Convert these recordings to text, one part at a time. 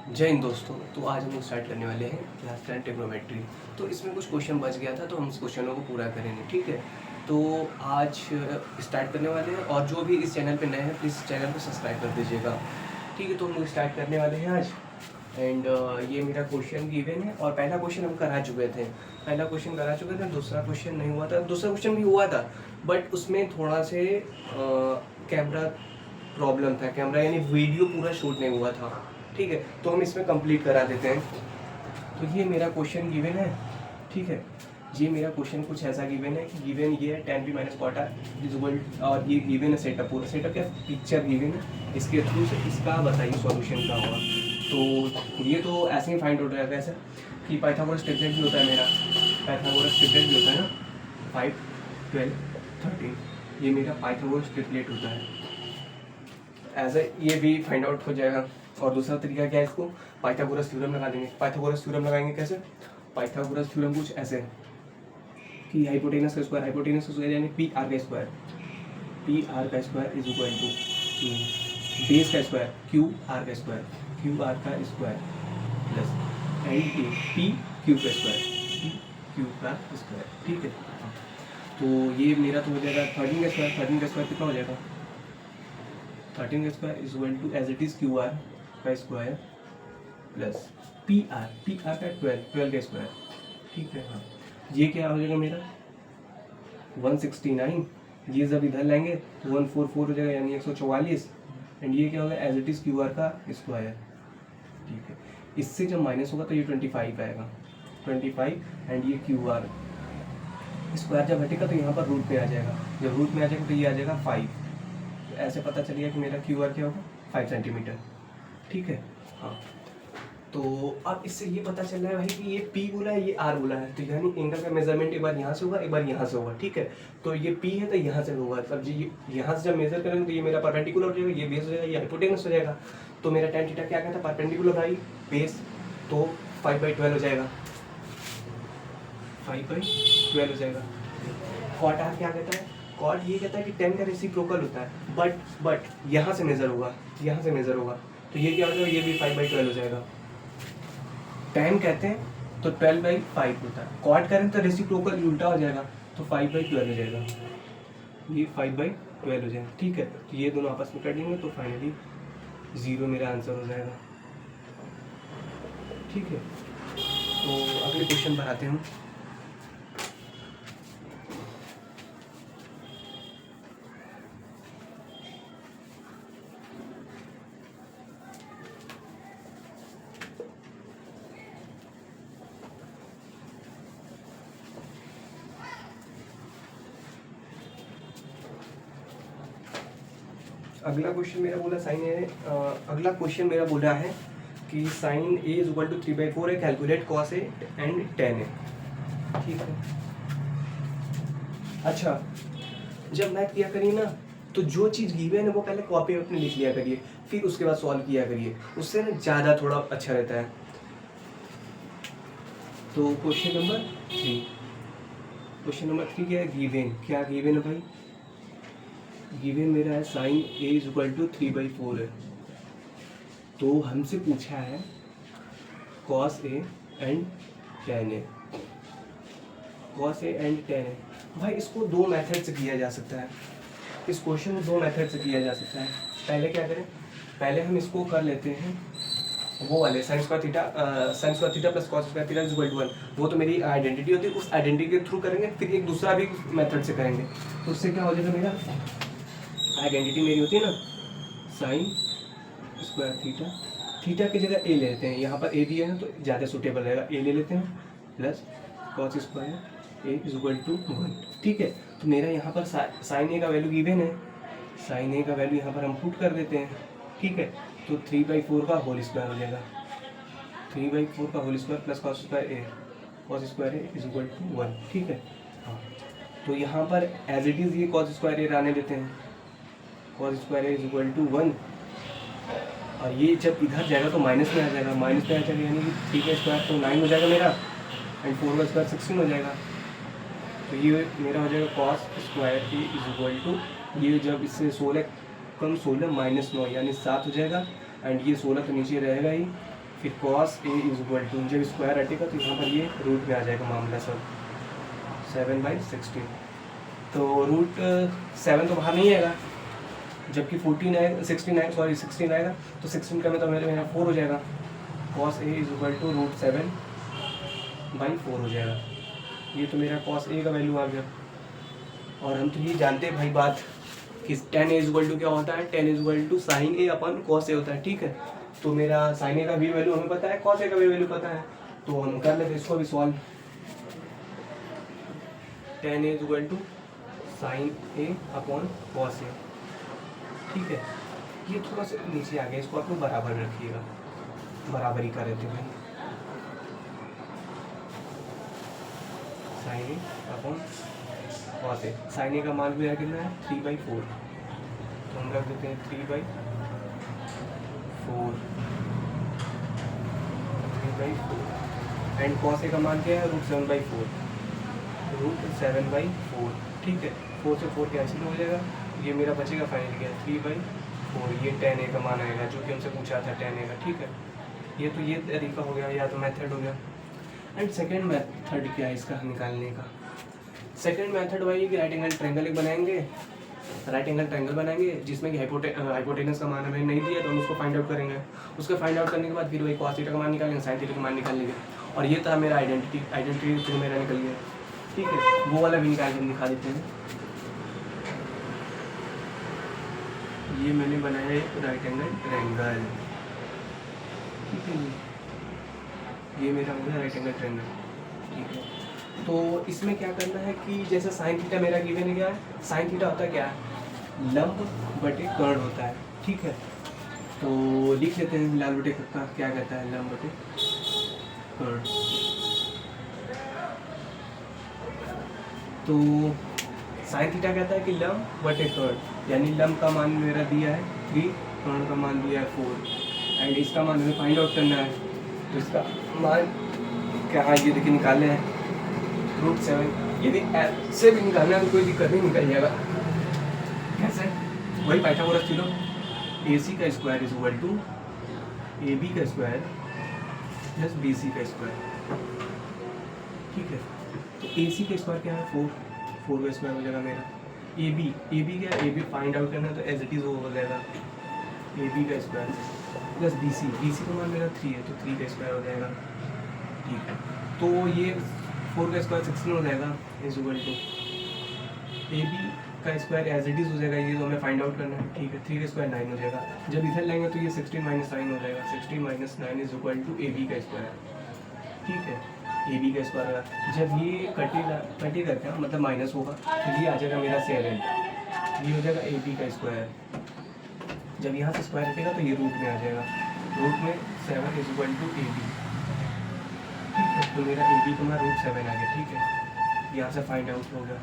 जय हिंद दोस्तों। तो आज हम स्टार्ट करने वाले हैं क्लास 10 ट्रिग्नोमेट्री। तो इसमें कुछ क्वेश्चन बच गया था तो हम इस क्वेश्चनों को पूरा करेंगे, ठीक है। तो आज स्टार्ट करने वाले हैं और जो भी इस चैनल पे नए हैं प्लीज़ चैनल को सब्सक्राइब कर दीजिएगा, ठीक है। तो हम लोग स्टार्ट करने वाले हैं आज। एंड ये मेरा क्वेश्चन गिवन है और पहला क्वेश्चन हम करा चुके थे। दूसरा क्वेश्चन नहीं हुआ था, दूसरा क्वेश्चन भी हुआ था बट उसमें थोड़ा से कैमरा प्रॉब्लम था, कैमरा यानी वीडियो पूरा शूट नहीं हुआ था, ठीक है। तो हम इसमें कंप्लीट करा देते हैं। तो ये मेरा क्वेश्चन गिवन है, ठीक है। ये मेरा क्वेश्चन कुछ ऐसा गिवन है कि गिवन ये है tan p minus quota is equal, और ये गिवन है सेटअप, पूरा सेटअप क्या पिक्चर गिवन है, इसके थ्रू से इसका बताइए सॉल्यूशन क्या होगा। तो ये तो ऐसे ही फाइंड आउट रहेगा ऐसा कि पाइथागोरस ट्रिपलेट भी होता है मेरा, पाइथागोरस ट्रिपलेट भी होता है ना, 5, 12, 13, ये मेरा पाइथागोरस ट्रिपलेट होता है। ऐसा ये भी फाइंड आउट हो जाएगा। और दूसरा तरीका क्या है, इसको पाइथागोरस थ्योरम लगा देंगे। पाइथागोरस थ्योरम लगाएंगे कैसे, पाइथागोरस थ्योरम कुछ ऐसे कि हाइपोटेनस का स्क्वायर यानी पी आर का square is equal to base का स्क्वायर क्यू आर का square plus N P Q का स्क्वायर, ठीक है। तो ये मेरा तो हो जाएगा 13 का स्क्वायर कितना हो जाएगा, 13 का square is equal to as it is Q R का स्क्वायर प्लस पी आर का 12 का स्क्वायर, ठीक है। हाँ, ये क्या हो जाएगा मेरा 169, ये जब इधर लाएंगे तो 144 हो जाएगा यानी 144, एंड ये क्या होगा as it is Q R का स्क्वायर, ठीक है। इससे जब माइनस होगा तो ये 25 आएगा, 25, एंड ये क्यू आर स्क्वायर जब हटेगा तो यहाँ पर रूट पे आ जाएगा, जब रूट में आ जाएगा तो ये आ जाएगा 5। तो ऐसे पता चलेगा कि मेरा क्यू आर क्या होगा 5 सेंटीमीटर, ठीक है। हाँ, तो अब इससे ये पता चल रहा है भाई कि ये P बोला है, ये R बोला है, तो यानी एंगल का मेजरमेंट एक बार यहाँ से होगा, एक बार यहाँ से होगा, ठीक है। तो ये P है तो यहाँ से होगा, तब जी यहाँ से जब मेजर करेंगे तो ये मेरा परपेंडिकुलर हो जाएगा, ये बेस हो जाएगा, ये हाइपोटेनस हो जाएगा। तो मेरा tan थीटा क्या कहता है, परपेंडिकुलर बाई बेस, तो 5/12 हो जाएगा, 5/12 हो जाएगा। कॉट R क्या कहता है, कॉट ये कहता है कि tan का रेसिप्रोकल होता है, बट यहाँ से मेजर होगा, तो ये क्या हो जाएगा, ये भी 5/12 हो जाएगा। tan कहते हैं तो 12/5 होता है, कॉट करें तो रेसिप्रोकल उल्टा हो जाएगा, तो 5/12 हो जाएगा, ये 5/12 हो जाएगा, ठीक है। तो ये दोनों आपस में कट देंगे तो फाइनली 0 मेरा आंसर हो जाएगा, ठीक है। तो अगले क्वेश्चन पर आते हैं। अगला क्वेश्चन मेरा बोला है कि sine A is equal to 3/4 है, calculate cos A and tan A, ठीक है। अच्छा, जब मैथ किया करिए ना तो जो चीज़ गिवन है वो पहले कॉपी में अपने लिख लिया करिए, फिर उसके बाद सॉल्व किया करिए, उससे ना ज़्यादा थोड़ा अच्छा रहता है। तो क्वेश्चन नंबर 3 क्या गिवन है भाई, गिवन मेरा है sine A is equal to 3/4 है, तो हमसे पूछा है cos A and tan A, भाई इसको दो मेथड से किया जा सकता है, इस क्वेश्चन को दो मेथड से किया जा सकता है। पहले क्या करें, पहले हम इसको कर लेते हैं वो वाले sin square theta plus cos square theta is equal to 1, वो तो मेरी आइडेंटिटी होती है, उस आइडेंटिटी के थ्रू करेंगे, फिर एक दूसरा भी मेथड से करेंगे। तो उससे क्या हो जाएगा, मेरा आइडेंटिटी मेरी होती है ना साइन स्क्वायर थीटा की जगह ए ले लेते हैं, यहाँ पर ए दिया है तो ज़्यादा सूटेबल रहेगा, ए ले लेते हैं plus cos square A is equal to 1, ठीक है। तो मेरा यहाँ पर साइन ए का वैल्यू गिवन है, साइन ए का वैल्यू यहाँ पर हम पुट कर देते हैं, ठीक है। तो 3/4 का होल स्क्वायर हो जाएगा, 3/4 का whole square plus cos square A is equal to 1, ठीक है। हाँ, तो यहाँ पर एज इट इज़ ये कॉस स्क्वायर ए आने देते हैं, cos square is equal to 1, और ये जब इधर जाएगा तो माइनस में आ जाएगा, यानी कि 3 का स्क्वायर तो 9 हो जाएगा मेरा, एंड 4 का स्क्वायर 16 हो जाएगा। तो ये मेरा हो जाएगा cos square A is equal to, ये जब इससे 16 कम 16 -9 यानी 7 हो जाएगा, एंड ये 16 तो नीचे रहेगा ही, फिर cos A is equal to, जब स्क्वायर हटेगा तो यहाँ पर ये रूट में आ जाएगा मामला सब, 7/16। तो रूट 7 तो बाहर नहीं आएगा, जबकि 16 आएगा तो 16 का मतलब मेरा 4 हो जाएगा। Cos A is equal to root 7/4 हो जाएगा। ये तो मेरा कॉस ए का वैल्यू आ गया। और हम तो ये जानते हैं भाई बात कि tan A is equal to क्या होता है, tan is equal to sine A upon cos A होता है, ठीक है। तो मेरा साइन ए का भी वैल्यू हमें पता है, कॉस ए का भी वैल्यू पता है, तो हम कर लेते इसको भी सॉल्व। tan A is equal to sine A upon cos A, ठीक है। ये थोड़ा सा नीचे आ गया, इसको आप लोग बराबर रखिएगा, बराबर ही कर रहे थे भाई। Sign A upon cos A, sign ए का मान भी कितना है 3/4, तो हम रख देते हैं 3/4 एंड कॉस ए का मान क्या है रूट 7/4, ठीक है। 4 से 4 कैंसिल हो जाएगा, ये मेरा बचेगा फाइनल क्या 3/4, ये tan ए का मान आएगा जो कि हमसे पूछा था tan ए का, ठीक है। ये तो ये तरीका हो गया या तो मेथड हो गया। एंड सेकेंड मेथड क्या है इसका निकालने का, सेकेंड मेथड वही कि राइट एंगल ट्रायंगल बनाएंगे जिसमें कि हाइपोटेनस का मान हमें नहीं दिया तो हम उसको फाइंड आउट करेंगे। उसको फाइंड आउट करने के बाद फिर वही cos थीटा का मान निकालेंगे, sin थीटा का मान निकाल लेंगे। और ये था मेरा आइडेंटिटी तो मेरा निकल गया, ठीक है। वो वाला भी निकाल के दिखा देते हैं। ये मैंने बनाया एक राइट एंगल ट्रायंगल, ठीक है। ये मेरा हो गया राइट एंगल ट्रायंगल, ठीक है। तो इसमें क्या करना है कि जैसे साइन थीटा मेरा गिवन गया है, साइन थीटा होता है क्या है, लंब बटे कर्ण होता है, ठीक है। तो लिख लेते हैं लाल बटे का क्या कहता है, लंब बटे कर्ण। तो साइन थीटा कहता है कि लंब बटे कर्ण, यानी लंब का मान मेरा दिया है 3, कर्ण का मान दिया है 4 एंड इसका मान हमें फाइंड आउट करना है। तो इसका मान क्या है ये देखिए निकाले हैं रूट 7। यदि ऐसे भी निकालना है तो कोई दिक्कत नहीं, निकल जाएगा। कैसे, वही पाइथागोरस थ्योरम, AC का square is equal to AB का स्क्वायर प्लस BC का स्क्वायर, ठीक है। तो AC का स्क्वायर क्या है 4 का स्क्वायर हो जाएगा मेरा। AB क्या है, AB फाइंड आउट करना है तो एज इट इज हो जाएगा AB का स्क्वायर प्लस BC का मान मेरा 3 है तो 3 का स्क्वायर हो जाएगा, ठीक है। तो ये 4 का स्क्वायर 16 हो जाएगा इज इक्वल टू AB का स्क्वायर एज इट इज हो जाएगा, ये तो हमें फाइंड आउट करना है, ठीक है। 3 का स्क्वायर 9 हो जाएगा, जब इधर लेंगे तो ये 16 - 9 हो जाएगा, 16 - 9 इज इक्वल टू AB का स्क्वायर, ठीक है। AB का स्क्वायर होगा, जब ये कटेगा क्या मतलब माइनस होगा तो ये आ जाएगा मेरा 7, ये हो जाएगा AB का स्क्वायर। जब यहाँ से स्क्वायर हटेगा तो ये रूट में आ जाएगा, रूट में 7 इज इक्वल टू AB, ठीक है। तो मेरा AB का मान रूट 7 आ गया, ठीक है। यहाँ से फाइंड आउट हो गया,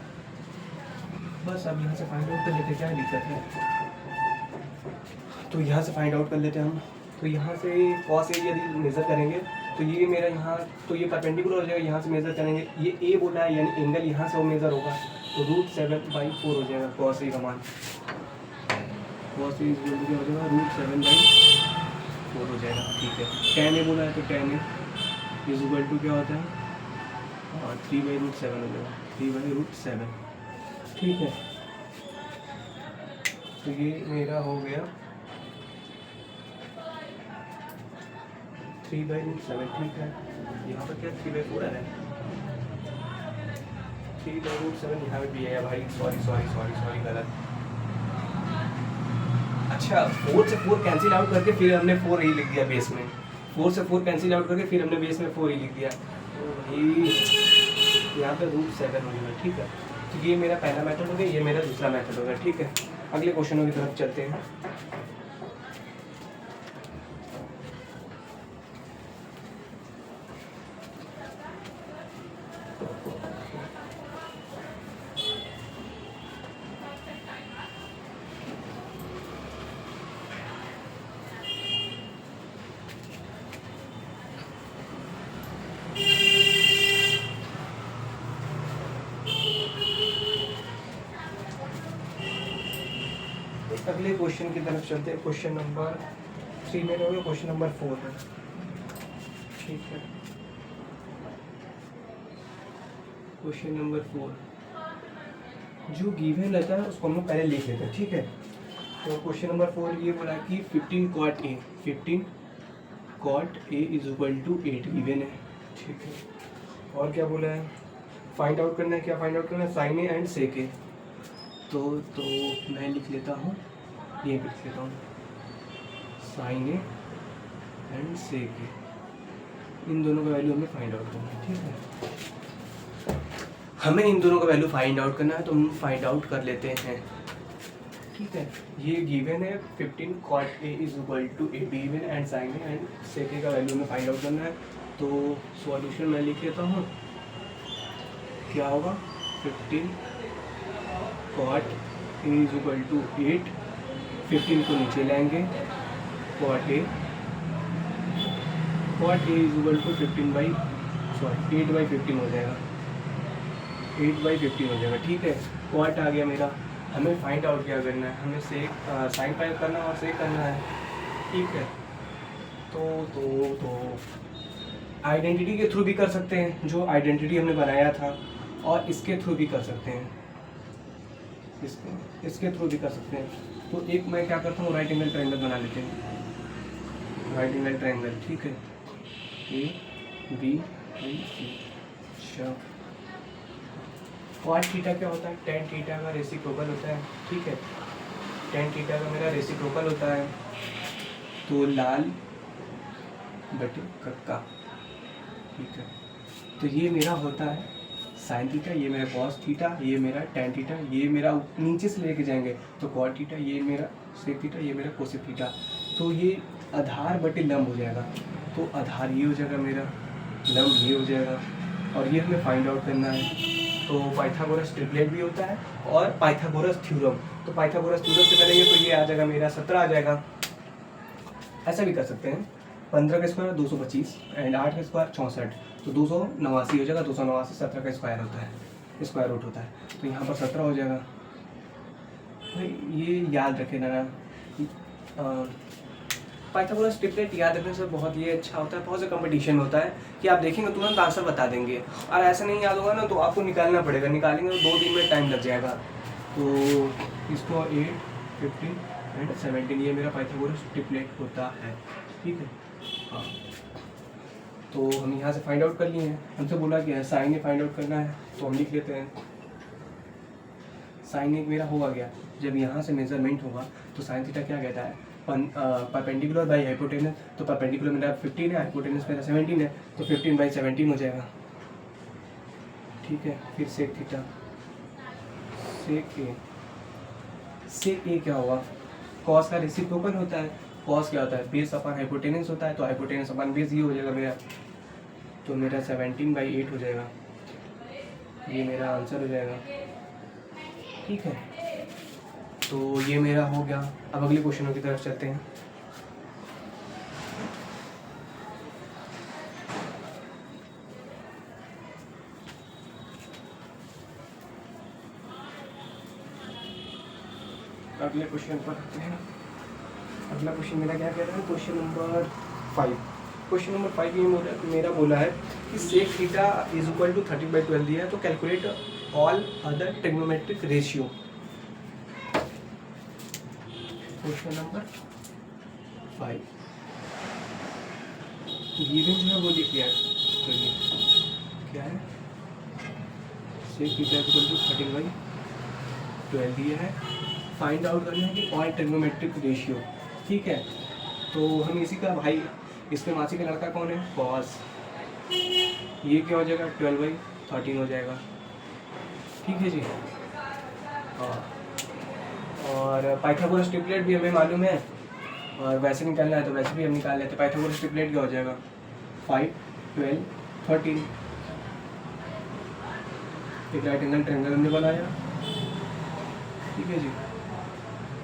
बस अब यहाँ से फाइंड आउट कर लेते, क्या दिक्कत है। तो यहाँ से फाइंड आउट कर लेते हैं हम। तो यहाँ से कॉस ए यदि मेज़र करेंगे तो ये मेरा यहाँ तो ये परपेंडिकुलर हो जाएगा, यहाँ से मेज़र करेंगे, ये A बोला है यानी एंगल यहाँ से वो मेज़र होगा, तो रूट 7/4 हो जाएगा कॉस ए का मान। कॉस ए क्या हो जाएगा रूट 7/4 हो जाएगा, ठीक है। tan ए बोला है तो tan A is equal to क्या होता है 3/√7 हो जाएगा, 3/√7, ठीक है। तो ये मेरा हो गया 3/√7, ठीक है। यहाँ पर क्या 3/4 है, 3/√7 यहाँ पे भी है भाई, सॉरी गलत। अच्छा 4 से 4 कैंसिल आउट करके फिर हमने 4 ही लिख दिया बेस में, 4 से 4 कैंसिल आउट करके फिर हमने बेस में 4 ही लिख दिया, तो भाई यहाँ पे √7 हो जाएगा, ठीक है। तो ये मेरा पहला मेथड हो गया, ये मेरा दूसरा मेथड हो गया, ठीक है। अगले क्वेश्चनों की तरफ चलते हैं। अगले क्वेश्चन की तरफ चलते हैं। क्वेश्चन नंबर 3 में हो गया, क्वेश्चन नंबर 4 है। ठीक है। क्वेश्चन नंबर 4, जो गिवन रहता है उसको हम लोग पहले लिख लेते हैं, ठीक है। तो क्वेश्चन नंबर 4 ये बोला कि 15 cot A is equal to 8 given है, ठीक है। और क्या बोला है, फाइंड आउट करना है, क्या फाइंड आउट करना है, साइन ए एंड सेक ए। तो मैं लिख लेता हूँ, ये भी लिख लेता हूँ, साइन ए एंड सेक ए, इन दोनों का वैल्यू हमें फाइंड आउट करना है, ठीक है। हमें इन दोनों का वैल्यू फाइंड आउट करना है, तो हम फाइंड आउट कर लेते हैं, ठीक है। ये गिवन है 15 cot A is equal to 8 given and sine A and sec A का वैल्यू हमें फाइंड आउट करना है। तो सॉल्यूशन मैं लिख लेता हूँ, क्या होगा, 15 cot A is equal to 8, 15 को नीचे लाएंगे, cot A is equal to 8 by 15 हो जाएगा, 8 बाई 15 हो जाएगा, ठीक है। cot आ गया मेरा, हमें फाइंड आउट क्या करना है, हमें सेक साइन फाइंड करना है और सेक करना है, ठीक है। तो आइडेंटिटी के थ्रू भी कर सकते हैं, जो आइडेंटिटी हमने बनाया था, और इसके थ्रू भी कर सकते हैं, इसके थ्रू भी कर सकते हैं। तो एक मैं क्या करता हूँ, राइट एंगल ट्रायंगल बना लेते हैं, राइट एंगल ट्रायंगल, ठीक है, ए बी एंड सी। अच्छा, cot थीटा क्या होता है, tan थीटा का रेसिप्रोकल होता है, ठीक है। tan थीटा का मेरा रेसिप्रोकल होता है, तो लाल बटे कक्का, ठीक है। तो ये मेरा होता है साइन थीटा, ये मेरा cos थीटा, ये मेरा tan थीटा, ये मेरा नीचे से लेके जाएंगे तो cot थीटा, ये मेरा sec थीटा, ये मेरा cosec थीटा। तो ये आधार बटे लंब हो जाएगा, तो आधार ये हो जाएगा मेरा, लंब ये हो जाएगा, और ये हमें फाइंड आउट करना है। तो पाइथागोरस ट्रिपलेट भी होता है और पाइथागोरस थ्योरम। तो पाइथागोरस थ्योरम से करेंगे तो ये आ जाएगा मेरा 17 आ जाएगा। ऐसा भी कर सकते हैं, 15 का स्क्वायर 225 एंड 8 का स्क्वायर 64, तो 289 हो जाएगा। 289 17 का स्क्वायर होता है, स्क्वायर रूट होता है, तो यहाँ पर 17 हो जाएगा। भाई ये याद रखे ना, पाइथागोरस ट्रिपलेट याद रखने से बहुत ये अच्छा होता है। बहुत से कंपटीशन होता है कि आप देखेंगे तुरंत आंसर बता देंगे, और ऐसा नहीं याद होगा ना तो आपको निकालना पड़ेगा, निकालेंगे तो 2 दिन में टाइम लग जाएगा। तो इसको 8, 15 एंड 17 ये मेरा पाइथागोरस ट्रिपलेट होता है, ठीक है। हाँ, तो हम यहाँ से फाइंड आउट कर लिए हैं। हमसे बोला कि साइन ए फाइंड आउट करना है, तो हम लिख लेते हैं, साइन ए मेरा होगा गया। जब यहाँ से मेजरमेंट होगा तो साइन थीटा क्या कहता है, परपेंडिकुलर बाई हाइपोटेनस। तो परपेंडिकुलर मेरा 15 है, हाइपोटेनस मेरा 17 है, तो 15 बाई 17 हो जाएगा, ठीक है। फिर सेक थीटा, सेक ए क्या होगा, कॉस का रेसिप्रोकल होता है। कॉस क्या होता है, बेस अपन हाइपोटेनस होता है, तो हाइपोटेनस अपन बेस ये हो जाएगा मेरा, तो मेरा 17 बाई 8 हो जाएगा, ये मेरा आंसर हो जाएगा, ठीक है। तो ये मेरा हो गया। अब अगले क्वेश्चनों की तरफ चलते हैं। अगले क्वेश्चन पर आते हैं। अगला क्वेश्चन मेरा क्या कह रहा है, क्वेश्चन नंबर 5। क्वेश्चन नंबर 5 ये मेरा बोला है कि sec theta is equal to 30/12 दिया है, तो calculate all other trigonometric ratio. Question number 5 given जो है वो लिख लिया है, तो ये क्या है, सेक थीटा इक्वल टू 30/12 दिया है। फाइंड आउट करना है कि ऑल ट्रिग्नोमेट्रिक रेशियो, ठीक है। तो हम इसी का भाई, इसके मासी का लड़का कौन है, कॉस, ये क्या हो जाएगा 12/13 हो जाएगा, ठीक है जी। हाँ, और पाइथागोरस ट्रिपलेट भी हमें मालूम है, और वैसे निकालना है तो वैसे भी हम निकाल लेते हैं। पाइथागोरस ट्रिपलेट क्या हो जाएगा, 5, 12, 13। एक राइट एंगल ट्रायंगल हमने बनाया, ठीक है जी।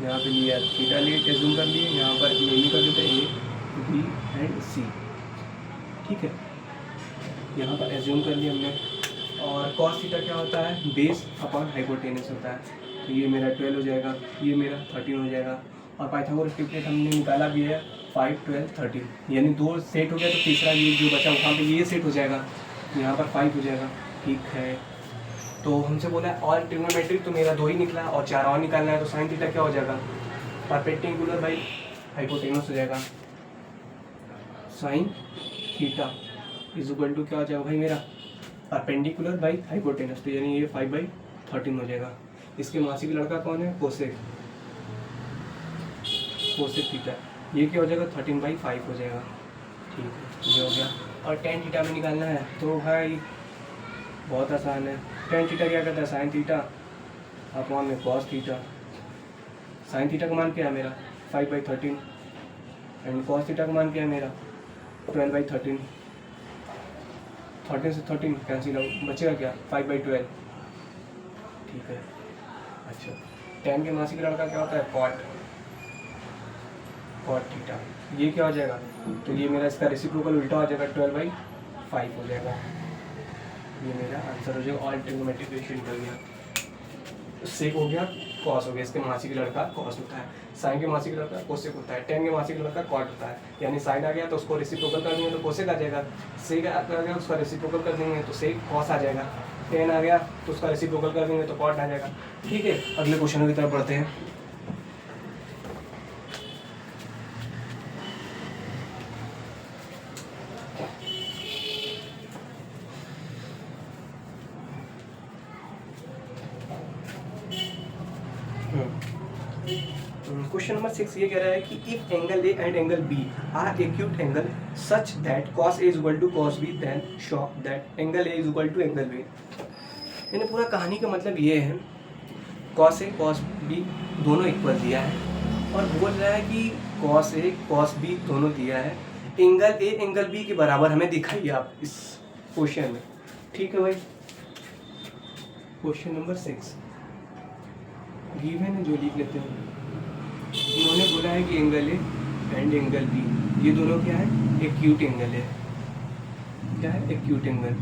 यहाँ पे लिया थीटा लिए, एज्यूम कर लिए, यहाँ पर ए कर देते हैं, ए बी एंड सी, ठीक है। यहाँ पर एज्यूम कर लिया हमने। और कॉस थीटा क्या होता है, बेस अपॉन हाइपोटेनस होता है, तो ये मेरा 12 हो जाएगा, ये मेरा 13 हो जाएगा। और पाइथागोरस ट्रिपलेट हमने निकाला भी है, 5, 12, 13, यानी 2 सेट हो गया, तो तीसरा ये जो बचा वहाँ पे ये सेट हो जाएगा, यहाँ पर 5 हो जाएगा। ठीक है, तो हमसे बोला है ऑल ट्रिग्नोमेट्रिक, तो मेरा 2 ही निकला और 4 और निकालना है, तो साइन थीटा क्या हो जाएगा, परपेंडिकुलर बाई हाइपोटेनस हो जाएगा। Sine theta is equal to क्या हो जाएगा भाई मेरा, परपेंडिकुलर बाई हाइपोटेनस, तो यानी ये 5/13 हो जाएगा। इसके मासिक लड़का कौन है, कोसेक थीटा, ये क्या हो जाएगा 13/5 हो जाएगा। ठीक है, ये हो गया। और टेन थीटा में निकालना है, तो भाई बहुत आसान है। टेन थीटा क्या करता है, साइन थीटा अपॉन में कॉस थीटा। साइन थीटा का मान क्या है मेरा 5/13 एंड कॉस थीटा का मान क्या है मेरा 12/13। 13 से 13 कैंसिल आउट, बचेगा क्या 5/12। ठीक है, अच्छा टेन के मासिक लड़का क्या होता है, कॉट थीटा, ये क्या हो जाएगा, तो ये मेरा इसका रेसिप्रोकल उल्टा हो जाएगा 12/5 हो जाएगा। ये मेरा आंसर हो जाएगा। ऑल ट्रिग्नोमेट्रिक रेशियो निकल गया। सेक हो गया, कॉस हो गया, इसके मासिक लड़का कॉस होता है, साइन के मासिक लड़का कोसेक होता है, टेन के मासिक लड़का कॉट होता है। यानी साइन आ गया तो उसको रेसिप्रोकल कर देंगे तो कोसेक आ जाएगा, सेक आ गया उसका रेसिप्रोकल कर देंगे तो सेक कॉस आ जाएगा, टेन आ गया तो उसका रेसिप्रोकल कर देंगे तो कॉट आ जाएगा। ठीक है, अगले क्वेश्चन की तरफ बढ़ते हैं। क्वेश्चन नंबर 6 ये कह रहा है कि if angle A and angle B are acute angle such that cos A is equal to cos B, then show that angle A is equal to angle B. यानी पूरा कहानी का मतलब ये है, कॉस ए कॉस बी दोनों equal दिया है और बोल रहा है कि कॉस ए कॉस बी दोनों दिया है, एंगल ए एंगल बी के बराबर हमें दिखाइए आप इस क्वेश्चन में। ठीक है भाई, क्वेश्चन नंबर 6 गिवन है जो लिख लेते हैं। इन्होंने बोला है कि angle A and angle B ये दोनों क्या है, एक्यूट एंगल है। क्या है, एक्यूट एंगल।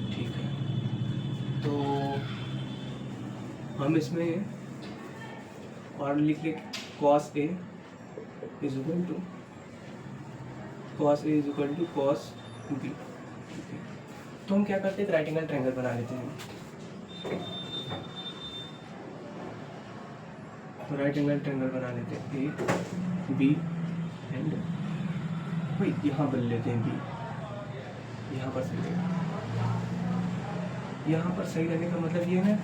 ठीक है, तो हम इसमें और लिख ले cos A is equal to cos B. तो हम क्या करते हैं, राइट एंगल ट्रायंगल बना लेते हैं। तो राइट एंगल ट्रायंगल बना लेते हैं, ए बी एंड भाई यहाँ बदल लेते हैं बी, यहाँ पर सही रहेगा। यहाँ पर सही रहने का मतलब ये है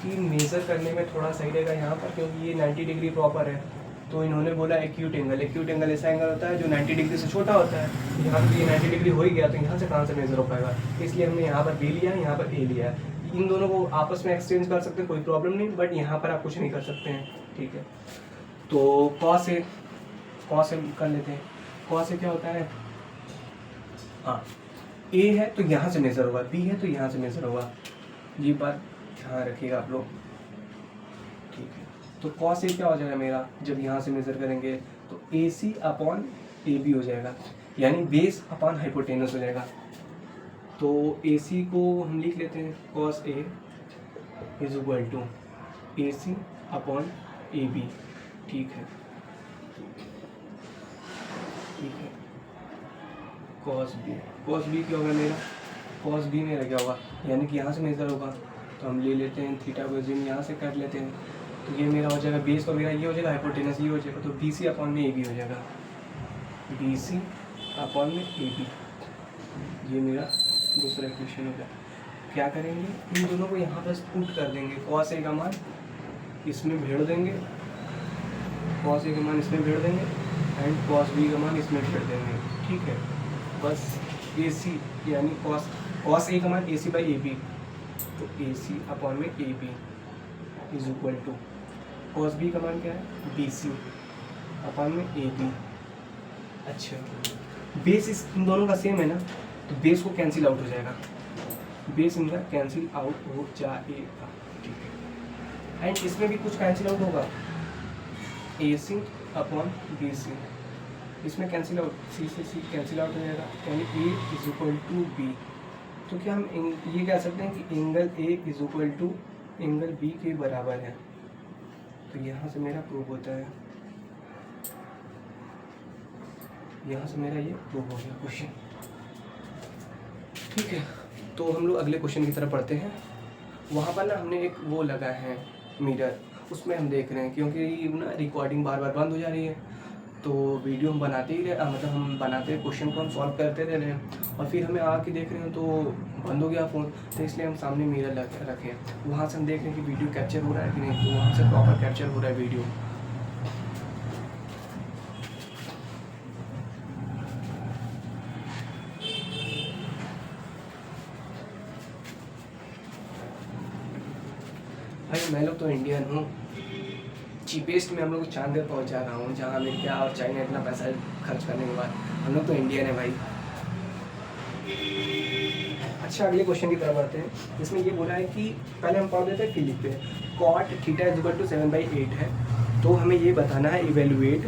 कि मेज़र करने में थोड़ा सही रहेगा यहाँ पर, क्योंकि ये 90 डिग्री प्रॉपर है। तो इन्होंने बोला एक्यूट एंगल, एक्यूट एंगल ऐसा एंगल होता है जो 90 डिग्री से छोटा होता है। यहाँ पर ये 90 डिग्री हो ही गया, तो यहाँ से कहाँ से मेज़र हो पाएगा, इसलिए हमने यहाँ पर बी लिया, यहाँ पर ए लिया। इन दोनों को आपस में एक्सचेंज कर सकते हैं, कोई प्रॉब्लम नहीं, बट यहाँ पर आप कुछ नहीं कर सकते हैं। ठीक है, तो कॉस ए कर लेते हैं। कॉस ए क्या होता है, हाँ ए है तो यहाँ से मेज़र होगा, बी है तो यहाँ से मेज़र होगा, ये बात ध्यान रखिएगा आप लोग। ठीक है, तो कॉस ए क्या हो जाएगा मेरा, जब यहाँ से मेज़र करेंगे तो ए सी अपॉन ए बी हो जाएगा, यानी बेस अपॉन हाइपोटेनस हो जाएगा। तो ए सी को हम लिख लेते हैं, cos A is equal to A C upon A B. ठीक है, कॉस बी क्या होगा मेरा, कॉस बी मेरा क्या होगा, यानी कि यहाँ से मेज़र होगा, तो हम ले लेते हैं थीटा को जिम यहाँ से कर लेते हैं, तो ये मेरा हो जाएगा बेस वगैरह ये हो जाएगा, हाइपोटेनस ये हो जाएगा, तो बी सी अपॉन में ए बी हो जाएगा, बी सी अपॉन में ए बी। ये मेरा दूसरा इक्वेशन हो गया। क्या करेंगे, इन दोनों को यहाँ पर पुट कर देंगे, कॉस ए का मान इसमें भेड़ देंगे, कॉस ए का मान इसमें भेड़ देंगे एंड कॉस बी का मान इसमें भेड़ देंगे। ठीक है, बस ए सी यानी कॉस ए का मान ए सी बाई ए बी, तो ए सी अपॉन में A B is equal to cos B का मान क्या है, बी सी अपॉन में ए बी। अच्छा, बेस इन दोनों का सेम है ना, तो बेस को कैंसिल आउट हो जाएगा, बेस इनका कैंसिल आउट हो जाएगा। ठीक है, एंड इसमें भी कुछ कैंसिल आउट होगा, ए सी अपॉन बी सी, इसमें कैंसिल आउट, सी से सी कैंसिल आउट हो जाएगा, यानी A is equal to B. तो क्या हम ये कह सकते हैं कि angle A is equal to angle B के बराबर है। तो यहाँ से मेरा प्रूव होता है यहाँ से मेरा ये वो हो गया क्वेश्चन। ठीक है, तो हम लोग अगले क्वेश्चन की तरफ पढ़ते हैं। वहाँ पर ना हमने एक वो लगा है मिरर, उसमें हम देख रहे हैं क्योंकि ना रिकॉर्डिंग बार बार बंद हो जा रही है, तो वीडियो हम बनाते ही रहे, मतलब हम बनाते क्वेश्चन को हम सॉल्व करते रह रहे हैं और फिर हमें आके देख रहे हैं तो बंद हो गया फ़ोन। तो इसलिए हम सामने मिरर रखे हैं, वहाँ से हम देख रहे हैं कि वीडियो कैप्चर हो रहा है कि नहीं, तो वहाँ से प्रॉपर कैप्चर हो रहा है वीडियो। भाई मैं लोग तो इंडियन हूँ, चीपेस्ट में हम लोग चांद पर पहुँचा रहा हूँ, जहाँ अमेरिका और चाइना इतना पैसा खर्च करने के बाद हम लोग तो इंडियन है भाई। अच्छा, अगले क्वेश्चन की तरफ आते हैं। इसमें ये बोला है कि पहले हम पढ़ देते हैं फिलिप पे। Cot theta is equal to 7/8 है, तो हमें ये बताना है इवेलुएट।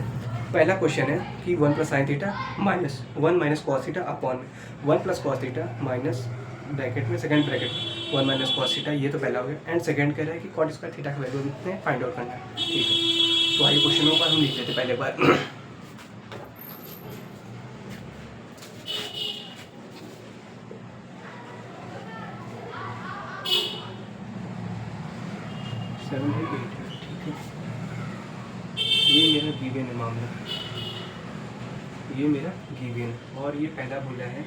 पहला क्वेश्चन है कि 1 + sin theta minus 1 - cos theta upon 1 + cos theta minus bracket में सेकंड ब्रैकेट 1 - cos थीटा, ये तो पहला हो गया। एंड सेकंड कह रहा है कि कॉट स्क्वायर थीटा का वैल्यू हमें फाइंड आउट करना है। ठीक है, तो आइए क्वेश्चनों पर हम लिख लेते पहले बार। सेवन बाई 8 है, ठीक है। ये मेरा गिवन है मामला, ये मेरा गिवन, और ये पहला बोला है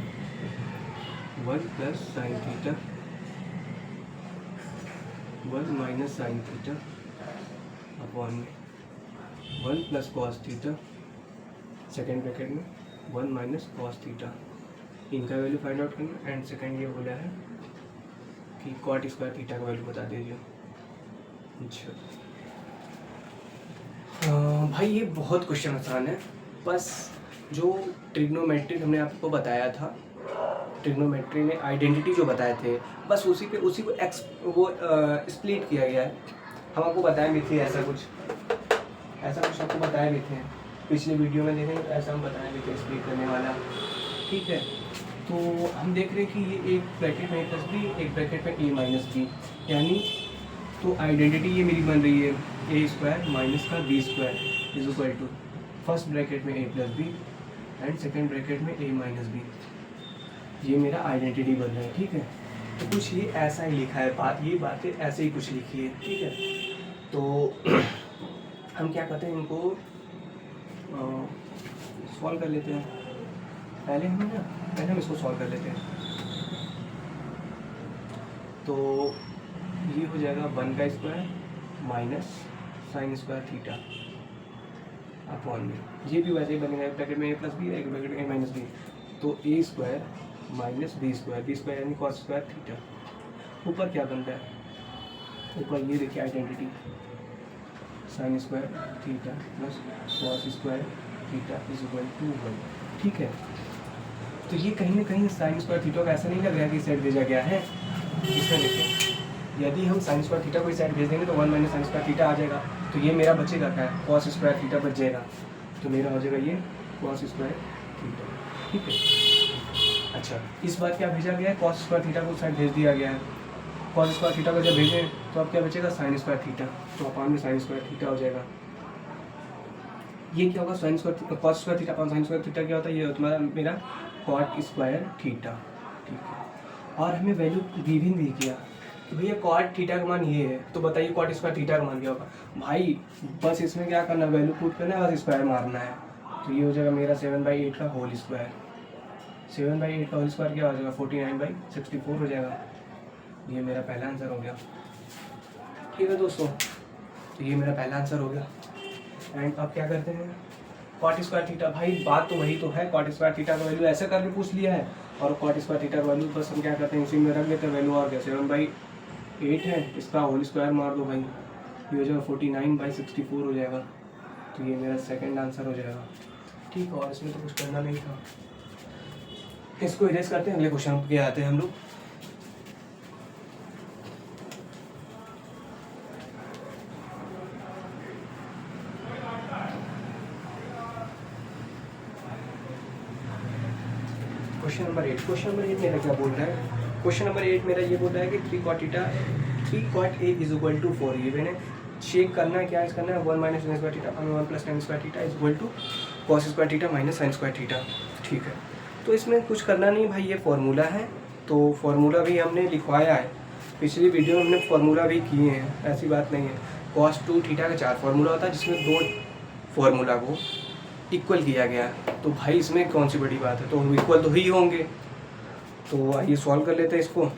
1 + sin theta 1 - sin theta upon में 1 + cos थीटा सेकेंड ब्रैकेट में 1 - cos थीटा, इनका वैल्यू फाइंड आउट करना। एंड सेकेंड ये बोला है कि कॉट स्क्वायर थीटा का वैल्यू बता दीजिए। अच्छा भाई, ये बहुत क्वेश्चन आसान है, बस जो ट्रिग्नोमेट्री हमने आपको बताया था, ट्रिग्नोमेट्री में आइडेंटिटी जो बताए थे, बस उसी को स्प्लिट किया गया है। हम आपको बताए भी थे ऐसा कुछ आपको बताए भी थे पिछले वीडियो में, देखें तो ऐसा हम बताए भी थे स्प्लिट करने वाला। ठीक है, तो हम देख रहे हैं कि ये एक ब्रैकेट में a+b, एक ब्रैकेट में a - b, यानी तो आइडेंटिटी ये मेरी बन रही है a² माइनस का b² is equal to first bracket में a+b एंड सेकेंड ब्रैकेट में a - b। ये मेरा आइडेंटिटी बन रहा है। ठीक है, तो कुछ ये ऐसा ही लिखा है, ये बातें ऐसे ही कुछ लिखी है। ठीक है, तो हम क्या करते हैं, इनको सॉल्व कर लेते हैं। पहले हम इसको सॉल्व कर लेते हैं। तो ये हो जाएगा 1² minus sin square theta upon में, ये भी वैसे ही बनेगा, एक ब्रैकेट में a+b, एक ब्रैकेट में a - b, तो a² माइनस b² यानी cos स्क्वायर थीटा। ऊपर क्या बनता है, ऊपर ये देखिए identity sin square theta plus cos square theta is equal to 1। ठीक है, तो ये कहीं ना कहीं sin स्क्वायर थीटा का ऐसा नहीं लग रहा है कि सेट भेजा गया है। इसमें देखिए, यदि हम sin स्क्वायर थीटा को साइड भेज देंगे तो 1 - sin स्क्वायर थीटा आ जाएगा, तो ये मेरा बचेगा क्या है, cos स्क्वायर थीटा बच जाएगा, तो मेरा हो जाएगा ये cos स्क्वायर थीटा। ठीक है, अच्छा इस बार क्या भेजा गया है, cos स्क्वायर थीटा को साइड भेज दिया गया है। cos स्क्वायर थीटा को जब भेजें तो अब क्या बचेगा, sin स्क्वायर थीटा, तो अपॉन में sin स्क्वायर थीटा हो जाएगा। ये क्या होगा, sin square cos square theta upon sin square theta क्या होता है, ये तुम्हारा मेरा cot स्क्वायर थीटा। ठीक है, और हमें वैल्यू गिवन भी किया कि भैया cot थीटा का मान ये है, तो बताइए cot स्क्वायर थीटा का मान क्या होगा। भाई बस इसमें क्या करना, वैल्यू पुट करना है, बस स्क्वायर मारना है, तो ये हो जाएगा मेरा 7/8 का होल स्क्वायर। 7/8 का होल स्क्वायर क्या हो जाएगा, 49/64 हो जाएगा। ये मेरा पहला आंसर हो गया। ठीक है दोस्तों, तो ये मेरा पहला आंसर हो गया। एंड अब क्या करते हैं, cot स्क्वायर थीटा, भाई बात तो वही तो है, cot स्क्वायर थीटा का वैल्यू ऐसे करके पूछ लिया है, और cot स्क्वायर थीटा का वैल्यू बस हम क्या करते हैं, इसी में रख देते हैं वैल्यू, और क्या 7/8 है, इसका होल स्क्वायर मार दो भाई, ये हो जाएगा 49/64 हो जाएगा। तो ये मेरा सेकंड आंसर हो जाएगा। ठीक, और इसमें तो कुछ करना नहीं था, इसको इरेज करते हैं, अगले क्वेश्चन पे आते हैं हम लोग। क्वेश्चन नंबर 8 मेरा क्या बोल रहा है, क्वेश्चन नंबर 8 मेरा ये बोल रहा है कि 3 cot a is equal to 4। ये मैंने चेक करना है, क्या करना है, 1 - sin square theta 1 + tan square theta is equal to cos square theta minus sine square theta. ठीक है, तो इसमें कुछ करना नहीं भाई, ये फार्मूला है, तो फार्मूला भी हमने लिखवाया है, पिछली वीडियो में हमने फार्मूला भी किए हैं, ऐसी बात नहीं है। कॉस 2 थीटा का 4 फार्मूला होता है, जिसमें 2 फार्मूला को इक्वल किया गया है। तो भाई इसमें कौन सी बड़ी बात है, तो इक्वल तो ही होंगे। तो आइए सॉल्व कर लेते हैं इसको।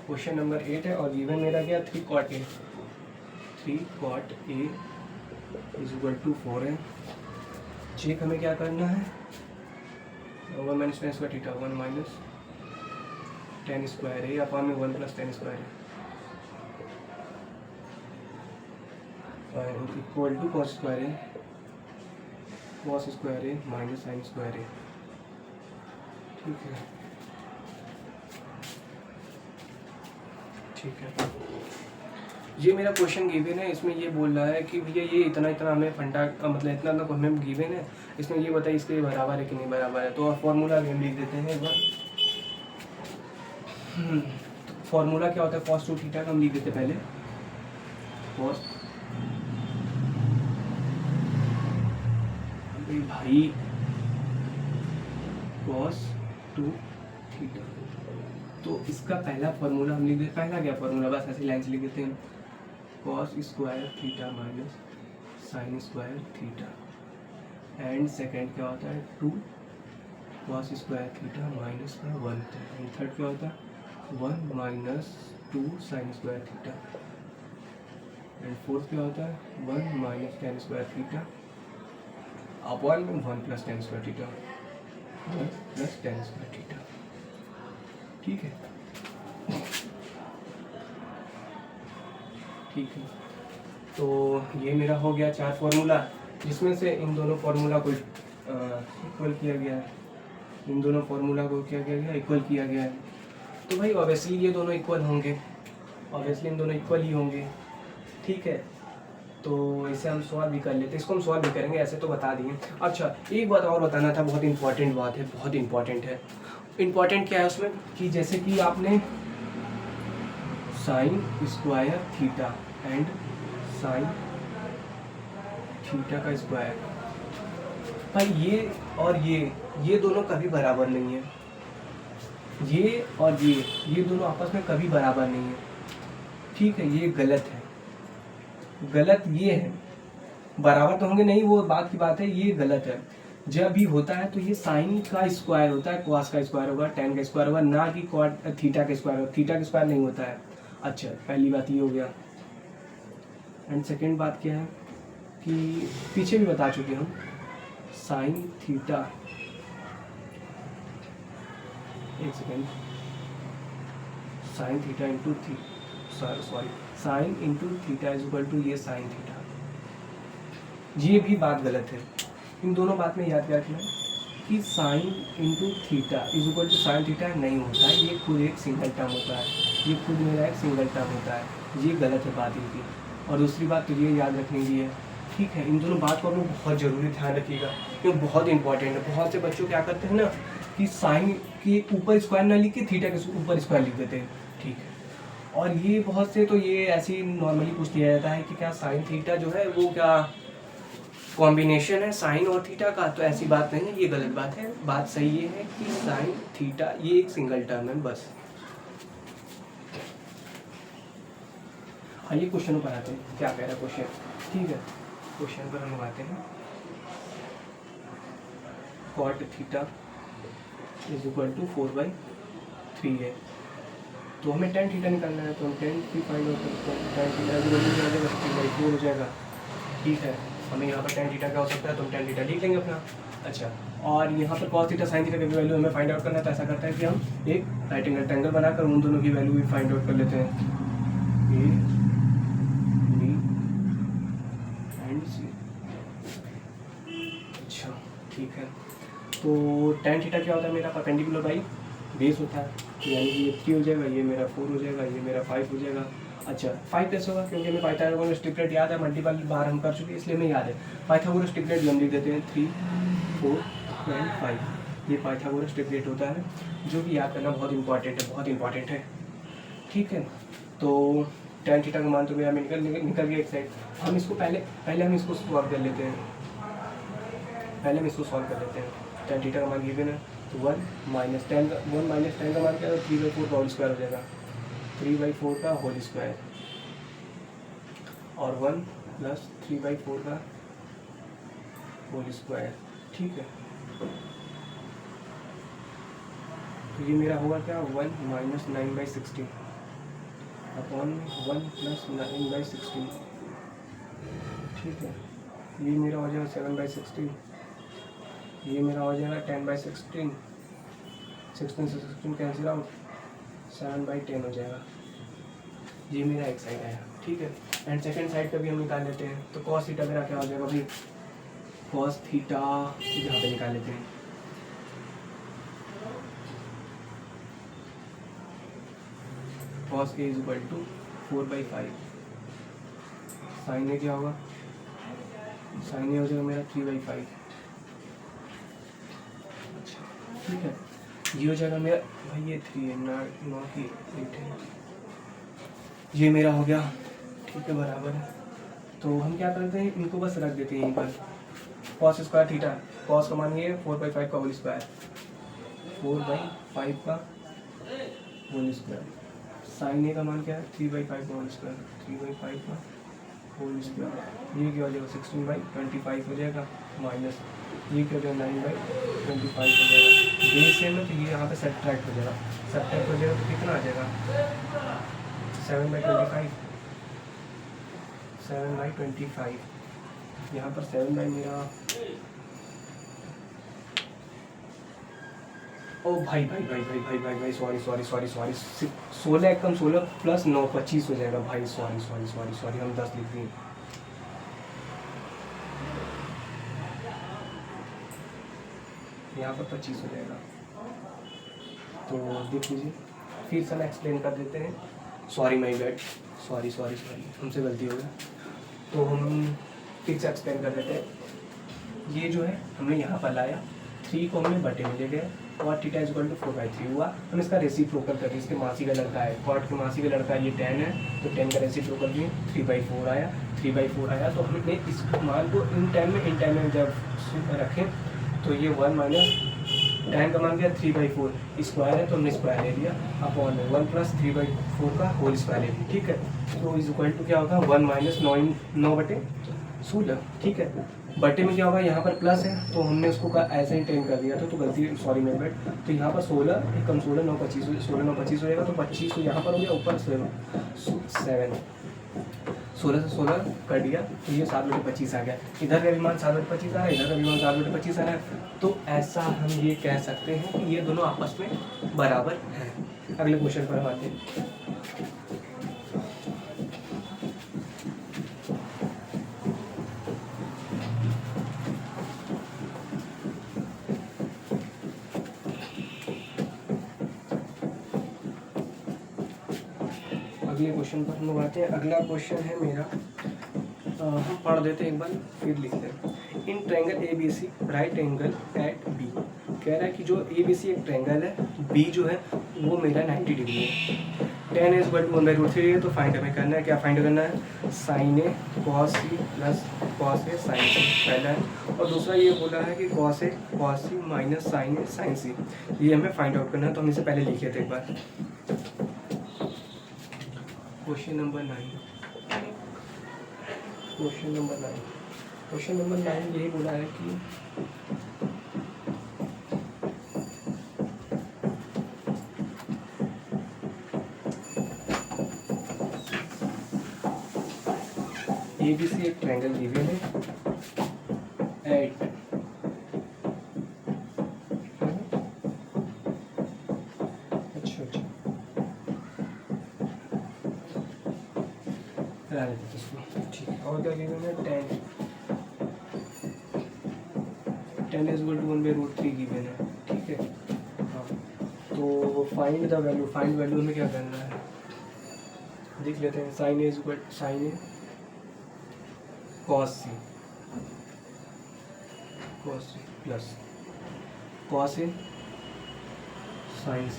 क्वेश्चन नंबर 8 है और गिवन मेरा क्या 3 cot A, 3 cot A is equal to 4 है। चेक हमें क्या करना है, 1 minus tan square theta, 1 minus tan square है, अपान में 1 प्लस टेन स्क्वायर है, इक्वल टू कॉस स्क्वायर है, कॉस स्क्वायर है माइनस साइन स्क्वायर है। ठीक है, ठीक है, ये मेरा क्वेश्चन गिवन है। इसमें ये बोल रहा है कि भैया ये इतना इतना हमें फंडा, मतलब इतना इतना हमें गिवन है, इसमें ये बताइए इसके बराबर है कि नहीं बराबर है। तो फॉर्मूला भी हम लिख देते हैं एक बार। तो फॉर्मूला क्या होता है, कॉस 2 थीटा का हम लिख देते पहले, कॉस भाई कॉस 2 थीटा। तो इसका पहला फार्मूला हम लिख देते, पहला क्या फार्मूला, बस ऐसी लाइन से लिख देते हैं, cos square theta minus sine square theta. And second क्या होता है 2 कॉस स्क्वायर थीटा माइनस का 1। एंड थर्ड क्या होता है 1 minus 2 sign square theta. And fourth क्या होता है 1 minus tan square theta upon में 1 plus tan square theta, 1 plus tan square theta. ठीक है, ठीक है, तो ये मेरा हो गया 4 फार्मूला, जिसमें से इन दोनों फार्मूला को इक्वल किया गया है, इन दोनों फार्मूला को क्या किया गया, इक्वल किया गया है। तो भाई ऑब्वियसली ये दोनों इक्वल होंगे, ऑब्वियसली इन दोनों इक्वल ही होंगे। ठीक है, तो इसे हम सॉल्व भी कर लेते हैं, इसको हम सॉल्व भी करेंगे, ऐसे तो बता दिए। अच्छा, एक बात और बताना था, बहुत इंपॉर्टेंट बात है, बहुत इंपॉर्टेंट है। इंपॉर्टेंट क्या है उसमें कि जैसे कि आपने sign square theta and sine theta का स्क्वायर, भाई ये और ये दोनों कभी बराबर नहीं है, ये और ये दोनों आपस में कभी बराबर नहीं है। ठीक है, ये गलत है, गलत ये है, बराबर तो होंगे नहीं, वो बात की बात है, ये गलत है। जब भी होता है तो ये साइन का स्क्वायर होता है, कॉस का स्क्वायर होगा, टेन का स्क्वायर होगा, ना कि कॉट थीटा का स्क्वायर होगा, थीटा का स्क्वायर नहीं होता है। अच्छा, पहली बात ये हो गया। एंड सेकंड बात क्या है कि पीछे भी बता चुके हम, साइन थीटा, एक second, sine theta into sorry sine into theta is equal to ये साइन थीटा, ये भी बात गलत है। इन दोनों बात में याद रखना कि sine into theta is equal to sine theta नहीं होता है, ये खुद एक सिंगल टर्म होता है, ये खुद मेरा एक सिंगल टर्म होता है, ये गलत है बात इनकी। और दूसरी बात तो ये याद रखने की है, ठीक है, इन दोनों बात को आप लोग बहुत ज़रूरी ध्यान रखिएगा, ये बहुत इंपॉर्टेंट है। बहुत से बच्चों क्या करते हैं ना कि साइन के ऊपर स्क्वायर ना लिख के थीटा के ऊपर स्क्वायर लिख देते हैं, ठीक है। और ये बहुत से तो ये ऐसे ही नॉर्मली पूछ लिया जाता है कि क्या साइन थीटा जो है वो क्या कॉम्बिनेशन है साइन और थीटा का, तो ऐसी बात नहीं है, ये गलत बात है। बात सही ये है कि साइन थीटा ये एक सिंगल टर्म है बस। आइए क्वेश्चन पर आते हैं, क्या कह रहा है क्वेश्चन, ठीक है। क्वेश्चन पर हम आते हैं, cot theta is equal to 4/3 है, तो हमें tan थीटा निकालना है, तो हम tan भी फाइंड आउट करते हैं। tan theta is equal to 3/4 हो जाएगा, ठीक है। हमें यहाँ पर tan थीटा क्या हो सकता है, तो हम tan थीटा लिख लेंगे अपना। अच्छा, और यहाँ पर cos थीटा sin थीटा की वैल्यू हमें फाइंड आउट करना है, तो ऐसा करते हैं कि हम एक राइट एंगल ट्रायंगल बनाकर उन दोनों की वैल्यू भी फाइंड आउट कर लेते हैं, A, B एंड C। अच्छा, ठीक है, तो tan थीटा क्या होता है मेरा, परपेंडिकुलर बाई बेस होता है, यानी कि ये 3 हो जाएगा, ये मेरा 4 हो जाएगा, ये मेरा 5 हो जाएगा। अच्छा, 5 कैसे होगा, क्योंकि हमें पाइथागोरस ट्रिपलेट याद है, मल्टीपल बार हम कर चुके हैं इसलिए हमें याद है। पाइथागोरस ट्रिपलेट हम लिख देते हैं 3, 4 एंड 5, ये पाइथागोरस ट्रिपलेट होता है, जो कि याद करना बहुत इंपॉर्टेंट है, बहुत इंपॉर्टेंट है, ठीक है। तो tan थीटा का मान तो मेरा निकल गया एक साइड। हम इसको पहले हम इसको सॉल्व कर लेते हैं, tan थीटा का मान गिवन है तो 1 माइनस टेन का मान क्या है, 3/4 का होल स्क्वायर हो जाएगा, 3/4 का होल स्क्वायर और 1 प्लस 3/4 का होल स्क्वायर। ठीक है, तो ये मेरा होगा क्या, 1 माइनस 9/16 अपॉन 1 प्लस 9/16। ठीक है, ये मेरा हो जाएगा 7/16, ये मेरा हो जाएगा 10/16, 16 से 16 कैंसिल आउट, 7/10 हो जाएगा। ये मेरा एक साइड आया। ठीक है, एंड सेकंड साइड का भी हम निकाल लेते हैं। तो cos थीटा मेरा क्या हो जाएगा भाई, cos थीटा यहाँ पे निकाल लेते हैं। cos A is equal to 4/5, sin A क्या होगा, sin A हो जाएगा मेरा 3/5। अच्छा ठीक है, ये हो जाएगा मेरा भाई, ये 3 है, नॉट की 8 है, ये मेरा हो गया। ठीक है, बराबर है। तो हम क्या करते हैं, इनको बस रख देते हैं यहीं पर। cos स्क्वायर थीटा, cos का मान ये है 4/5 का होल स्क्वायर, 4/5 का होल स्क्वायर, sin A का मान क्या है, 3/5 का होल स्क्वायर, 3/5 का होल स्क्वायर। ये क्या हो जाएगा, 16/25 हो जाएगा, माइनस ये क्या हो जाएगा, 9/25 हो जाएगा। बेस सेम है तो ये यहाँ पे सब्ट्रैक्ट हो जाएगा, तो कितना आ जाएगा, 7/25, 7/25। यहाँ पर 7 मेरा, ओ भाई सॉरी 16 एकम 16 प्लस 9 25 हो जाएगा भाई, सॉरी हम 10 लिख दिए। यहाँ पर 25 हो जाएगा। तो देख लीजिए, फिर से हम एक्सप्लेन कर देते हैं। सॉरी माई बैड, सॉरी हमसे गलती हो गई। तो हम फिर से एक्सप्लेन कर देते हैं। ये जो है हमने यहाँ पर लाया, 3 को हमने बटे में ले गए और थीटा इज इक्वल टू 4/3 हुआ। हम इसका रेसिप्रोकल करें, इसके मासी का लड़का है, कॉट के मासी का लड़का ये 10 है, तो 10 का रेसिप्रोकल भी 3/4 आया, 3/4 आया। तो हमने इस मान को इन टाइम में जब रखें तो ये 1 माइनस 10 का मान गया 3/4, स्क्वायर है तो हमने स्क्वायर ले लिया, अपॉन 1 प्लस 3/4 का होल स्क्वायर ले लिया। ठीक है, तो इज इक्वल टू क्या होगा, 1 माइनस 9/16। ठीक है, बटे में क्या होगा, यहाँ पर प्लस है तो हमने उसको ऐसे ही टेन कर दिया था, तो गलती, सॉरी मेरे बेट। तो यहाँ पर 16 एकम 16 9 25 हो जाएगा, तो 25 तो यहाँ पर हो गया, ऊपर 7 16 से 16 कर दिया तो ये 7/25 आ गया। इधर का भी मान 7/25 आ रहा है, इधर का भी मान 7/25 आ रहा है। तो ऐसा हम ये कह सकते हैं कि ये दोनों आपस में बराबर हैं। अगले क्वेश्चन पर हम आते हैं। अगले क्वेश्चन पर हम लोग आते हैं। अगला क्वेश्चन है मेरा, हम पढ़ देते हैं एक बार फिर लिखते हैं। In triangle A B C right angle at B, कह रहा है कि जो ए बी सी एक ट्रायंगल है, बी जो है वो मेरा 90 डिग्री है। tan इज इक्वल टू 1/√3 है, तो फाइंड हमें करना है, क्या फाइंड करना है, sin A cos C plus cos A sin C पहला है, और दूसरा ये बोला है कि cos A cos C minus sin A sin C, ये हमें फाइंड आउट करना है। तो हम इसे पहले लिखे थे एक बार। क्वेश्चन नंबर 9 यही बोला है कि ए बी सी एक ट्रायंगल गिवन है एट अच्छा ठीक है, और क्या गिवन है, tan is equal to 1/√3 given है। ठीक है, हाँ, तो find the value, find value में क्या करना है देख लेते हैं। sin A is equal sin A cos C plus cos A sin C।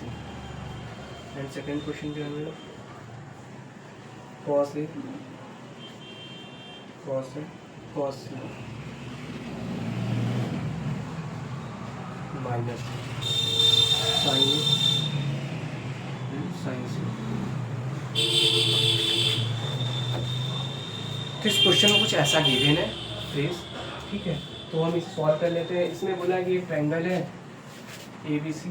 And second question क्या है मेरा, cos A cos C minus sine C. तो इस क्वेश्चन में कुछ ऐसा गिवन है फ्रेज, ठीक है। तो हम इसे सॉल्व कर लेते हैं। इसमें बोला कि एक ट्रायंगल है ABC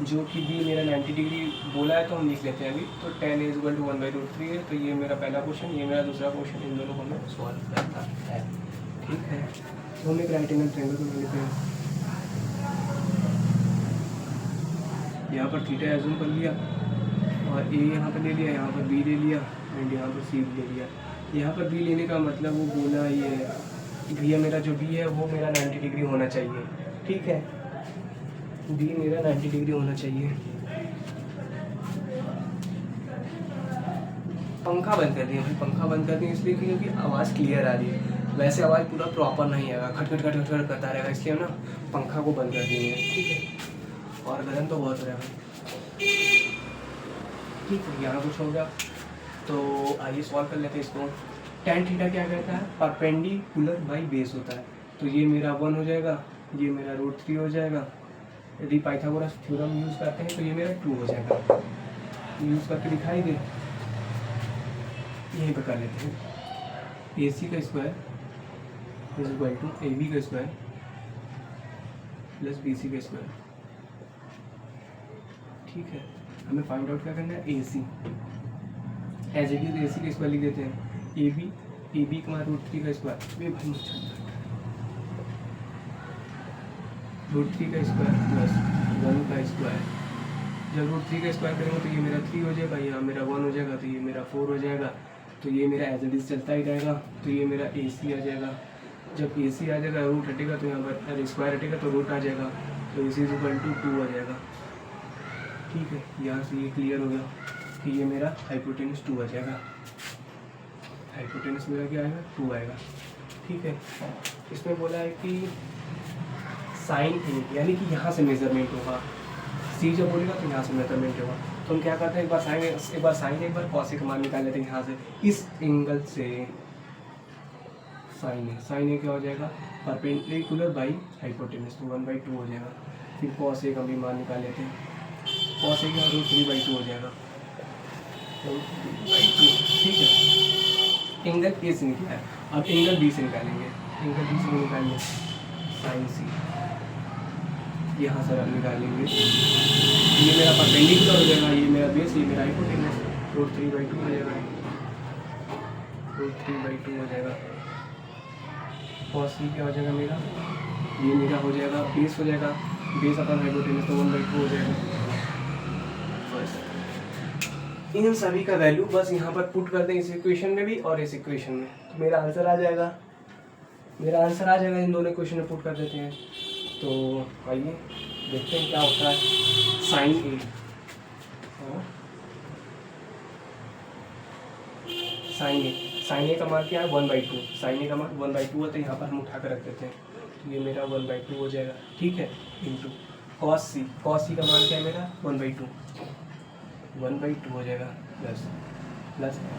जो कि बी मेरा 90 डिग्री बोला है, तो हम लिख लेते हैं अभी। तो tan a = 1/√3 है। तो ये मेरा पहला क्वेश्चन, ये मेरा दूसरा क्वेश्चन, इन दोनों को हमें सॉल्व करना है, ठीक है। तो हम एक राइट एंगल ट्रायंगल को लेते हैं। यहाँ पर थीटा एज्यूम कर लिया और ए यहाँ पर ले लिया, यहाँ पर बी ले लिया एंड यहाँ पर सी ले लिया। यहाँ पर बी लेने का मतलब वो बोला ये भैया मेरा जो बी है वो मेरा 90 डिग्री होना चाहिए, ठीक है। बी मेरा 90 डिग्री होना चाहिए। पंखा बंद कर दिया, पंखा बंद कर दिया इसलिए क्योंकि आवाज़ क्लियर आ रही है। वैसे आवाज़ पूरा प्रॉपर नहीं आएगा, खट खट खट खट करता रहेगा, इसलिए ना पंखा को बंद कर दिए, ठीक है। और गर्म तो बहुत हो रहा है, ठीक है। यहाँ कुछ हो गया, तो आइए सॉल्व कर लेते हैं इसको। tan थीटा क्या कहता है, परपेंडिकुलर बाई बेस होता है। तो ये मेरा 1 हो जाएगा, ये मेरा √3 हो जाएगा। यदि पाइथागोरस थ्योरम यूज़ करते हैं तो ये मेरा 2 हो जाएगा। यूज़ करके दिखाई दे, यहीं पर कर लेते हैं। AC का स्क्वायर = AB का स्क्वायर प्लस BC का स्क्वायर, ठीक है। हमें फाइंड आउट क्या करना है, AC। As it is AC का स्क्वायर लिख देते हैं। AB का √3 का स्क्वायर, वे भाई √3 का स्क्वायर प्लस 1 का स्क्वायर। जब √3 का स्क्वायर करेंगे तो ये मेरा 3 हो जाएगा, यहाँ मेरा 1 हो जाएगा, तो ये मेरा 4 हो जाएगा। तो ये मेरा एज इट इज चलता ही रहेगा। तो ये मेरा AC आ जाएगा। जब AC आ जाएगा, रूट हटेगा तो यहाँ पर स्क्वायर हटेगा तो रूट आ जाएगा। तो AC = 2 आ जाएगा, ठीक है। यहाँ से ये क्लियर हो गया कि ये मेरा हाइपोटेनस 2 आ जाएगा। हाइपोटेनस मेरा क्या आएगा, 2 आएगा, ठीक है। इसमें बोला है कि साइन ए, यानी कि यहाँ से मेजरमेंट होगा। सी जब बोलेगा तो यहाँ से मेजरमेंट होगा। तो हम क्या करते हैं, एक बार साइन एक बार कॉस का मान निकाल लेते हैं यहाँ से। इस एंगल से साइन ए क्या हो जाएगा, परपेंडिकुलर बाई हाइपोटेनस, तो 1/2 हो जाएगा। फिर कॉस ए का भी मान निकाल लेते हैं। कॉस ए का √3/2 हो जाएगा, √3/2, ठीक है। एंगल ए से निकला है, अब एंगल बी से निकालेंगे। एंगल बी से निकालेंगे साइन सी, यहाँ से हम निकालेंगे। ये मेरा परपेंडिकुलर हो जाएगा, ये मेरा बेस, ये मेरा हाइपोटेनस, √3/2 हो जाएगा, √3/2 हो जाएगा। कॉस सी क्या हो जाएगा मेरा, ये मेरा हो जाएगा बेस, हो जाएगा बेस अपन हाइपोटेनस, तो 1/2 हो जाएगा। बस इन सभी का वैल्यू बस यहाँ पर पुट कर दें, इस इक्वेशन में भी और इस इक्वेशन में, तो मेरा आंसर आ जाएगा। इन दोनों इक्वेशन में पुट कर देते हैं। तो आइए देखते हैं क्या होता है। साइन ए का मान क्या है, 1/2। साइन ए का मान 1/2 है, तो यहाँ पर हम उठा कर रख देते हैं। तो ये मेरा 1/2 हो जाएगा, ठीक है। इंटू कॉस सी का मान क्या है मेरा, 1/2 हो जाएगा, प्लस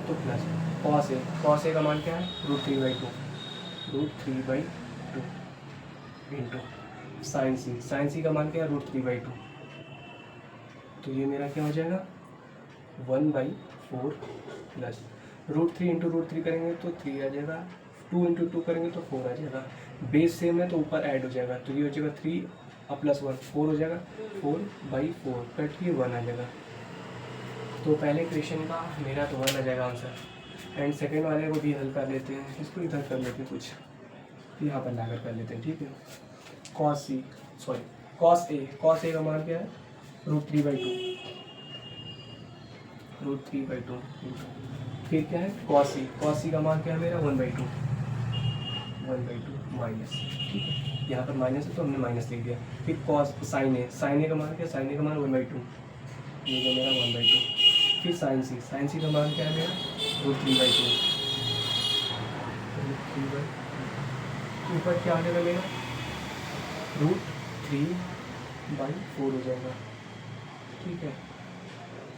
तो प्लस कॉस ए का मान क्या है, √3/2 इंटू साइन सी का मान क्या है, √3/2। तो ये मेरा क्या हो जाएगा, 1/4 प्लस √3 इंटू √3 करेंगे तो 3 आ जाएगा, 2 इंटू 2 करेंगे तो 4 आ जाएगा। बेस सेम है तो ऊपर ऐड हो जाएगा, तो ये हो जाएगा 3 + 1 4 हो जाएगा, 4/4 कट के 1 आ जाएगा। तो पहले क्वेश्चन का मेरा तो 1 आ जाएगा आंसर। एंड सेकेंड वाले को भी हल कर लेते हैं, इसको इधर कर लेते हैं, कुछ यहाँ पर लाकर कर लेते हैं, ठीक है। कॉस ए का मान क्या है, √3/2 फिर क्या है कॉस सी का मान क्या है मेरा, 1/2 माइनस, ठीक है। यहाँ पर माइनस है तो हमने माइनस लिख दिया। फिर साइन ए का मान क्या है, साइन ए का मान 1/2, ये जो मेरा 1/2। फिर साइन सी का मान क्या है मेरा, √3/2। ऊपर क्या आ जाएगा मेरा, √3/4 हो जाएगा, ठीक है।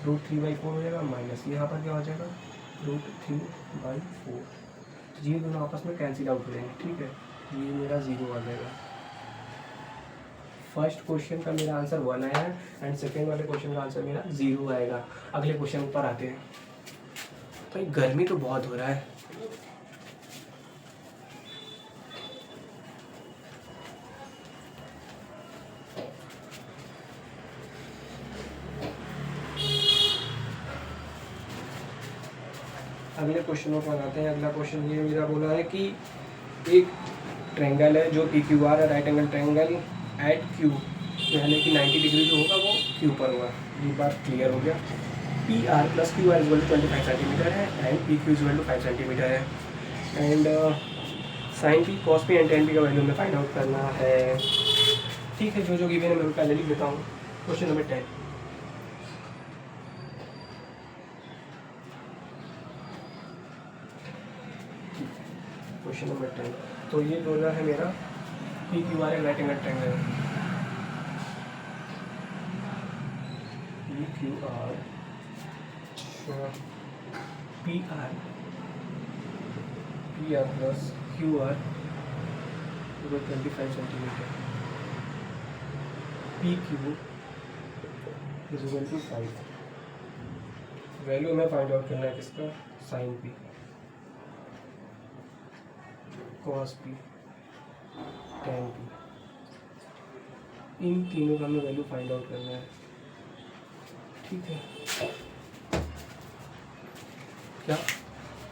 √3/4 हो जाएगा माइनस, यहाँ पर क्या हो जाएगा √3/4। तो ये दोनों आपस में कैंसिल आउट हो जाएंगे, ठीक है। ये मेरा 0 आ जाएगा। फर्स्ट क्वेश्चन का मेरा आंसर 1 आया है एंड सेकेंड वाले क्वेश्चन का आंसर मेरा 0 आएगा। अगले क्वेश्चन पर आते हैं। भाई गर्मी तो बहुत हो रहा है। अगले क्वेश्चनों पर आते हैं। अगला क्वेश्चन ये मेरा बोला है कि एक ट्रायंगल है जो PQR है, right angle triangle eight Q, यानी कि 90 डिग्री जो होगा वो Q पर होगा। ये बात क्लियर हो गया। PR + QR = 25 सेंटीमीटर है एंड PQ = 5 सेंटीमीटर है and sin P cos P and tan P का वैल्यू हमें फाइंड आउट करना है, ठीक है। जो गिवन है मैं पहले लिख देता हूँ। Question number 10। Question number 10। तो ये बोला है मेरा PQR है, right angle triangle. PQR PR + QR = 25 centimetre. PQ = 5। Value हमें फाइंड आउट करना है किसका? sin P cos P tan P। इन तीनों का हमें वैल्यू फाइंड आउट करना है, ठीक है। क्या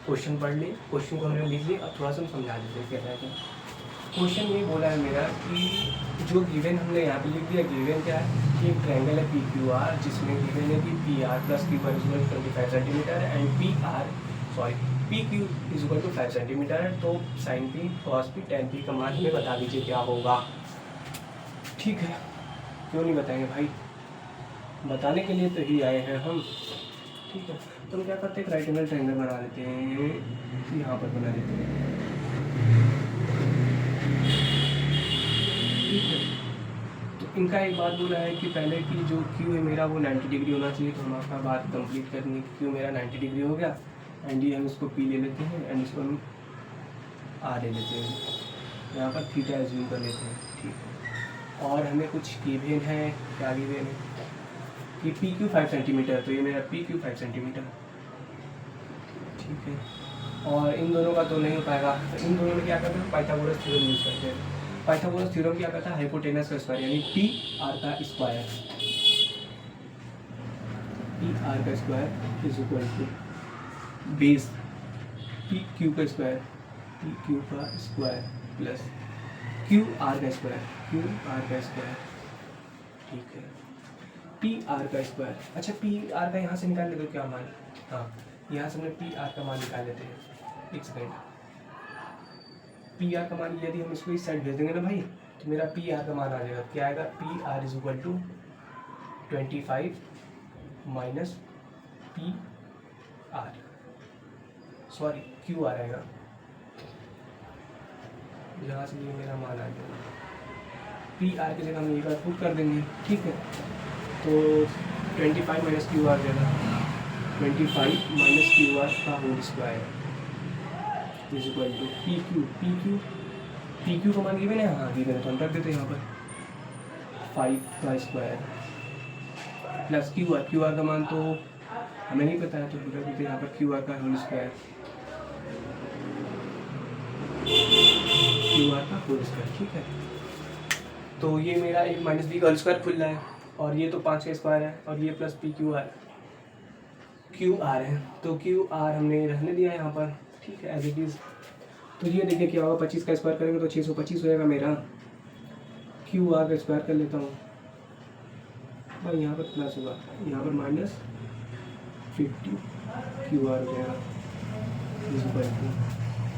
क्वेश्चन पढ़ लिए, क्वेश्चन को हमने लिख लिया। अब थोड़ा सा हम समझा देते हैं क्या है। क्वेश्चन ये बोला है मेरा कि जो गिवन हमने यहाँ पे लिख दिया, गिवन क्या है कि एक ट्रायंगल है PQR जिसमें गिवन है कि PR + QR = 25 centimetre and PQ = 5 centimetre है। तो sin P cos P tan P का मान हमें बता दीजिए क्या होगा, ठीक है। क्यों नहीं बताएंगे भाई, बताने के लिए तो ही आए हैं हम, ठीक है। तो हम क्या करते हैं, राइट एंगल ट्रायंगल बना लेते हैं। यहाँ पर बना लेते हैं, ठीक है। तो इनका एक बात बोला है कि पहले की जो Q है मेरा वो 90 डिग्री होना चाहिए। तो हम आपका बात कंप्लीट करनी, Q मेरा 90 डिग्री हो गया एंड ये हम इसको P ले लेते हैं एंड इसको हम R ले लेते हैं। यहाँ पर थीटा एज्यूम कर लेते हैं, ठीक है। और हमें कुछ गिवन है, क्या गिवन है कि PQ 5 सेंटीमीटर। तो ये मेरा PQ 5 सेंटीमीटर, ठीक है। और इन दोनों का तो नहीं हो पाएगा। तो इन दोनों में क्या करते हैं, पाइथागोरस थ्योरम यूज करते हैं। पाइथागोरस थ्योरम क्या कहता है, हाइपोटेनस का स्क्वायर यानी PR का स्क्वायर, PR का स्क्वायर = बेस PQ का स्क्वायर, PQ का स्क्वायर प्लस QR का स्क्वायर, QR का स्क्वायर, ठीक है। PR का स्क्वायर, अच्छा PR का यहाँ से निकाल लेते हो क्या मान, हाँ यहाँ से हमने PR का मान निकाल लेते हैं। एक सेकेंड, PR का मान यदि हम इसको इस साइड भेज देंगे ना भाई, तो मेरा PR का मान आ जाएगा, क्या आएगा, PR = 25 - PR, सॉरी QR आएगा। यहाँ से ये मेरा मान आ गया, PR की जगह हम ये बार पुट कर देंगे, ठीक है। तो 25 - QR देगा, 25 - QR का होल स्क्वायर = PQ का मान गिवन है, हाँ गिवन है, तो हम रख देते हैं यहाँ पर 5 का स्क्वायर प्लस QR का मान तो हमें नहीं पता है, तो हम रख देते हैं यहाँ पर QR का होल स्क्वायर, QR का होल स्क्वायर, ठीक है। तो ये मेरा 1 - B का होल स्क्वायर खुल रहा है और ये तो 5 का स्क्वायर है और ये प्लस QR है। तो QR हमने रहने दिया यहाँ पर, ठीक है, एज इट इज़। तो ये देखिए क्या होगा, 25 का स्क्वायर करेंगे तो 625 हो जाएगा मेरा। QR का स्क्वायर कर लेता हूँ भाई, यहाँ पर प्लस होगा, यहाँ पर -50 QR हो जाएगा,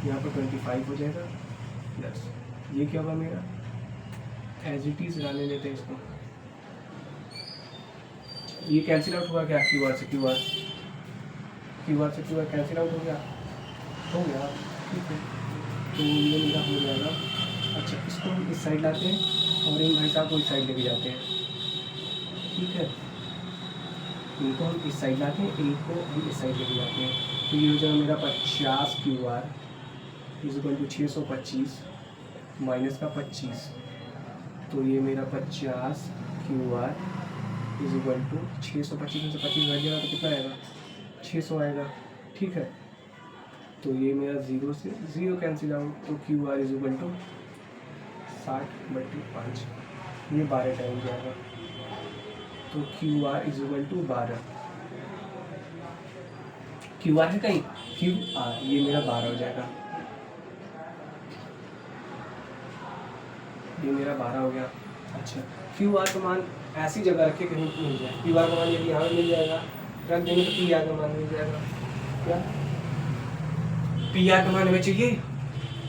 यहाँ पर 25 हो जाएगा प्लस ये क्या होगा मेरा, एज इट इज़ रहने देते हैं इसको। ये कैंसिल आउट हुआ क्या, QR से QR कैंसिल आउट हो गया, ठीक है। तो ये मेरा हो जाएगा। अच्छा, इसको हम इस साइड लाते हैं और इन भाई साहब को इस साइड लेके जाते हैं, ठीक है। इनको हम इस साइड लाते हैं, इनको हम इस साइड लेके जाते हैं। तो ये हो जाएगा मेरा 50 QR is equal to 625 minus का 25, तो ये मेरा 50 QR इज इक्वल टू 625 में से 25 घट जाएगा तो कितना आएगा, 600 आएगा, ठीक है। तो ये मेरा 0 से 0 कैंसिल आउट, तो QR इज इक्वल टू 60/5, ये 12 टाइम जाएगा, तो QR is equal to 12, QR है कहीं, QR ये मेरा 12 हो जाएगा, ये मेरा 12 हो गया। अच्छा, QR का मान ऐसी जगह रखे कहीं पर मिल जाए, QR का मान यदि यहाँ मिल जाएगा रख देंगे तो PR का मान मिल जाएगा, क्या PR का मान हमें चाहिए,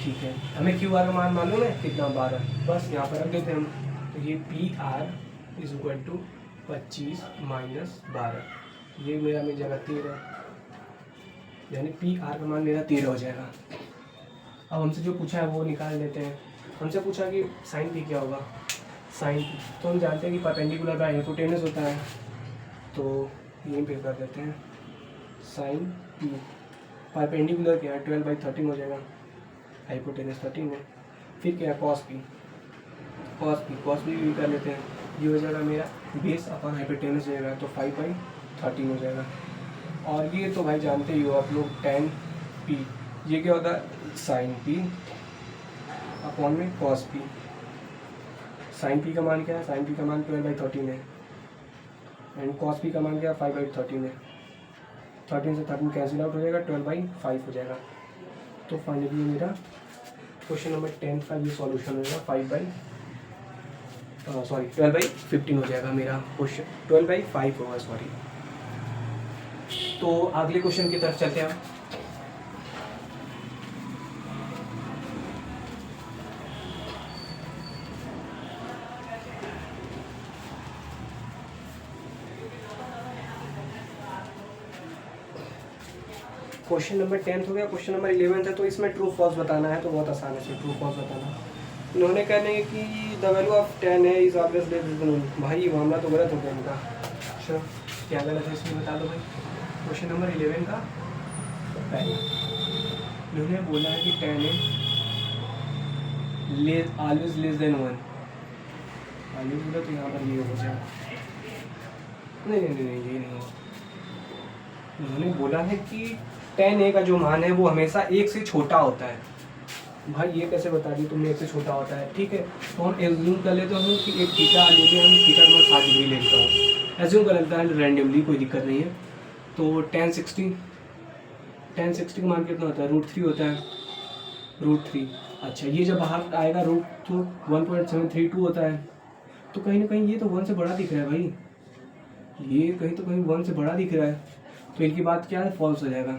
ठीक है, हमें QR का मान मालूम है कितना, 12, बस यहाँ पर रख देते हैं हम, तो ये PR is equal to 25 minus 12, ये मेरा मिल जाएगा 13, यानी PR का मान मेरा 13 हो जाएगा। अब हमसे जो पूछा है वो निकाल लेते हैं। हमसे पूछा कि साइन P क्या होगा, साइन P तो हम जानते हैं कि परपेंडिकुलर बाय हाइपोटेनस होता है, तो यहीं पे कर देते हैं, साइन P परपेंडिकुलर क्या है 12/13 हो जाएगा, हाइपोटेनस 13 है, फिर क्या है कॉस पी भी कर लेते हैं, ये हो जाएगा मेरा बेस अपॉन हाइपोटेनस हो जाएगा, तो 5/13 हो जाएगा। और ये तो भाई जानते ही हो आप लोग tan P, ये क्या होता है साइन P अपॉन में कॉस P, साइन P का मान क्या है, साइन P का मान 12/13 है, एंड कॉस P का मान क्या है 5/13 है, 13 से 13 कैंसिल आउट हो जाएगा, 12/5 हो जाएगा। तो फाइनली मेरा क्वेश्चन नंबर 10 ये सॉल्यूशन हो जाएगा 12/15 हो जाएगा मेरा क्वेश्चन, 12/5 होगा सॉरी। तो अगले क्वेश्चन की तरफ चलते हैं हम। क्वेश्चन नंबर 10 हो गया, क्वेश्चन नंबर 11 है, तो इसमें ट्रू फॉल्स बताना है, तो बहुत आसान है इसमें ट्रू फॉल्स बताना। इन्होंने कहने कि द वैल्यू ऑफ 10 है इज ऑब्वियसली लेस देन 1, भाई ये मामला तो गलत हो गया इनका। अच्छा क्या गलत है इसमें बता दो भाई। क्वेश्चन नंबर 11 का पहला इन्होंने बोला है कि 10 है ऑलवेज लेस देन 1, ऑलवेज बोला तो यहाँ पर ये हो जाएगा, नहीं ये नहीं है। उन्होंने बोला है कि 10a का जो मान है वो हमेशा 1 से छोटा होता है। भाई ये कैसे बता दी तुमने 1 से छोटा होता है, ठीक है, तो हम एज्यूम कर लेते हैं कि एक थीटा ले लें, हम थीटा का 60 डिग्री लेता हूँ, एज्यूम कर लेता है रैंडमली, कोई दिक्कत नहीं है। तो tan 60 का मान कितना होता है, √3 होता है, √3। अच्छा ये जब बाहर आएगा रूट तो 1.732 होता है, तो कहीं ना कहीं ये तो 1 से बड़ा दिख रहा है भाई, ये कहीं तो कहीं 1 से बड़ा दिख रहा है, तो इनकी बात क्या है फॉल्स हो जाएगा,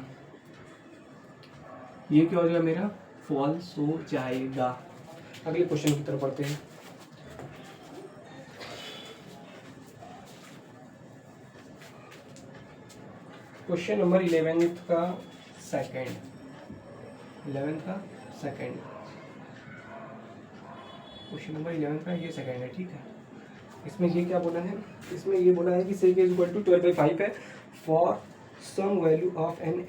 ये क्या हो जाएगा मेरा फॉल्स हो जाएगा। अगले क्वेश्चन की तरफ बढ़ते हैं। क्वेश्चन नंबर 11 का सेकंड, क्वेश्चन नंबर 11 का ये सेकंड है, ठीक है। इसमें ये क्या बोला है, इसमें ये बोला है कि sec इज इक्वल टू 12/5 है for some value of an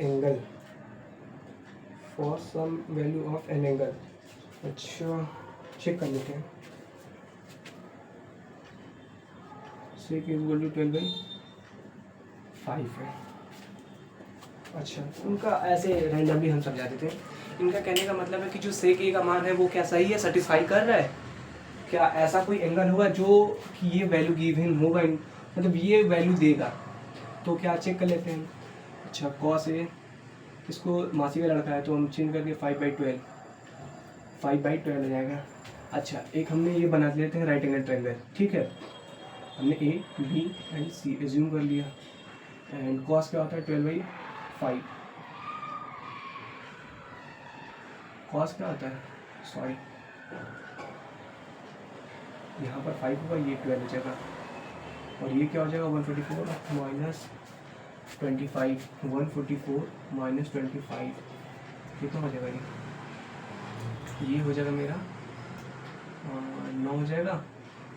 angle, अच्छा चेक कर लेते हैं, sec इज इक्वल टू 12/5 है। अच्छा उनका ऐसे रैंडमली हम समझा देते हैं। इनका कहने का मतलब है कि जो sec a का मान है वो क्या सही है, सेटिस्फाई कर रहा है, क्या ऐसा कोई एंगल होगा जो कि ये वैल्यू गिवन होगा, मतलब ये वैल्यू देगा, तो क्या चेक कर लेते हैं। अच्छा कॉस ए, इसको मासी का लड़का है तो हम चेंज करके 5/12 हो जाएगा। अच्छा एक हमने ये बना लेते हैं राइट एंगल ट्रायंगल, ठीक है, हमने A B and C assume कर लिया, एंड कॉस क्या होता है 12/5, कॉस क्या होता है सॉरी यहाँ पर 5 होगा, ये 12 हो जाएगा, और ये क्या हो जाएगा 144 माइनस 25, 144 माइनस 25 कितना हो जाएगा, ये हो जाएगा मेरा 9 हो जाएगा,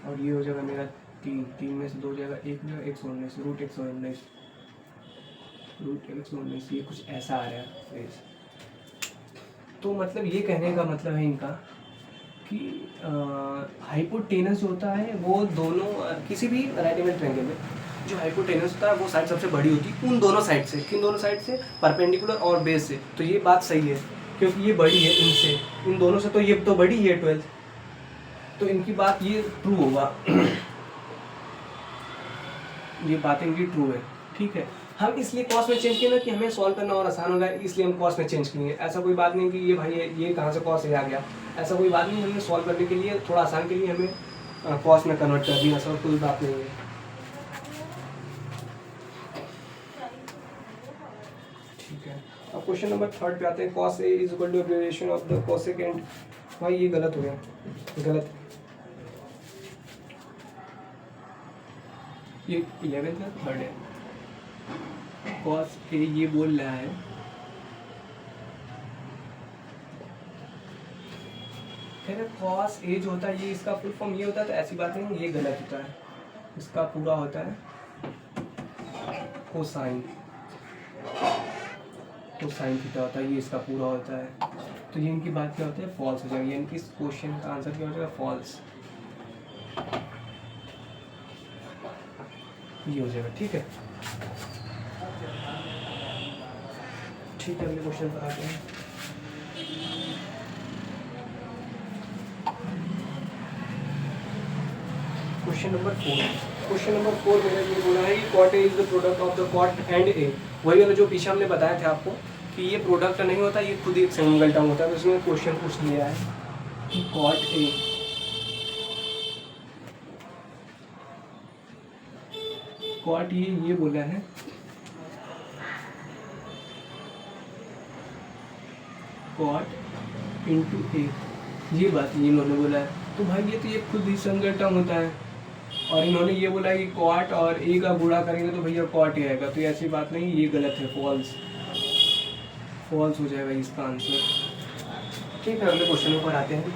और ये हो जाएगा मेरा 3 में से 2 हो जाएगा, 1 हो जाएगा 119 √119, रूट x माइनस ये कुछ ऐसा आ रहा है फेस। तो मतलब ये कहने का मतलब है इनका कि हाइपोटेनस जो होता है वो दोनों किसी भी राइट एंगल ट्रायंगल में जो हाइपोटेनस होता है वो साइड सबसे बड़ी होती है उन दोनों साइड से। किन दोनों साइड से? परपेंडिकुलर और बेस से। तो ये बात सही है क्योंकि ये बड़ी है इनसे, इन दोनों से, तो ये तो बड़ी है 12, तो इनकी बात ये ट्रू होगा। ये बात इनकी ट्रू है, ठीक है। हम इसलिए कॉस में चेंज किए ना कि हमें सॉल्व करना और आसान होगा, इसलिए हम कॉस में चेंज किए। ऐसा कोई बात नहीं कि ये भाई ये कहाँ से कॉस आ गया, ऐसा कोई बात नहीं। हमें सॉल्व करने के लिए थोड़ा आसान के लिए हमें कॉस में कन्वर्ट कर दिया, ऐसा कोई बात नहीं है, ठीक है। अब क्वेश्चन नंबर 3 पे आते हैं। Cos A is equal to abbreviation of the cosecant. भाई ये गलत हो गया, गलत, ये 11th का 3rd है। कॉस ए ये बोल रहा है कॉस ए जो होता है ये इसका फुल फॉर्म ये होता है, तो ऐसी बात नहीं, ये गलत होता है। इसका पूरा होता है कोसाइन, कोसाइन थीटा होता है, ये इसका पूरा होता है। तो ये इनकी बात क्या होती है? फॉल्स हो जाएगी, यानी कि इस क्वेश्चन का आंसर क्या हो जाएगा? फॉल्स, ये हो जाएगा, ठीक है। ठीक है, अगले क्वेश्चन पर आते हैं। Question number 4। क्वेश्चन नंबर 4 मैंने ये बोला है कि cot A is the product of the cot and A. वही वाला जो पीछे हमने बताया था आपको कि ये प्रोडक्ट नहीं होता, ये खुद एक सिंगल टर्म होता है। तो इसमें क्वेश्चन पूछ लिया है कि कॉट ए, कॉट ये बोला है कॉट इंटू ए, ये बात ये इन्होंने बोला है। तो भाई ये तो ये खुद ही सिंगल टर्म होता है, और इन्होंने ये बोला है कि कॉट और ए का गुणा करेंगे तो भैया कॉट ए आएगा। तो ऐसी बात नहीं, ये गलत है, फॉल्स, फॉल्स हो जाएगा इसका आंसर। ठीक है, अगले क्वेश्चन पर आते हैं।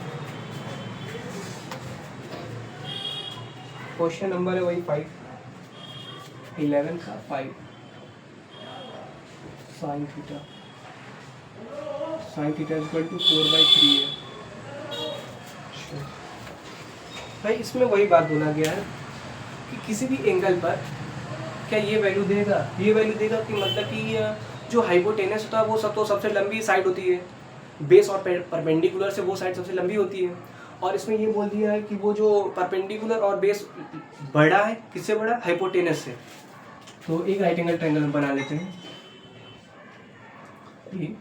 क्वेश्चन नंबर है वही 5, 11 का 5, sine theta, sine theta equal to 4/3 है। भाई इसमें वही बात बोला गया है कि किसी भी एंगल पर क्या ये वैल्यू देगा, ये वैल्यू देगा कि मतलब कि जो हाइपोटेनस होता है वो सब तो सबसे लंबी साइड होती है, बेस और परपेंडिकुलर से वो साइड सबसे लंबी होती है। और इसमें ये बोल दिया है कि वो जो परपेंडिकुलर और बेस बड़ा है, किससे बड़ा? हाइपोटेनस से। तो एक राइट एंगल ट्रायंगल हम बना लेते हैं, ए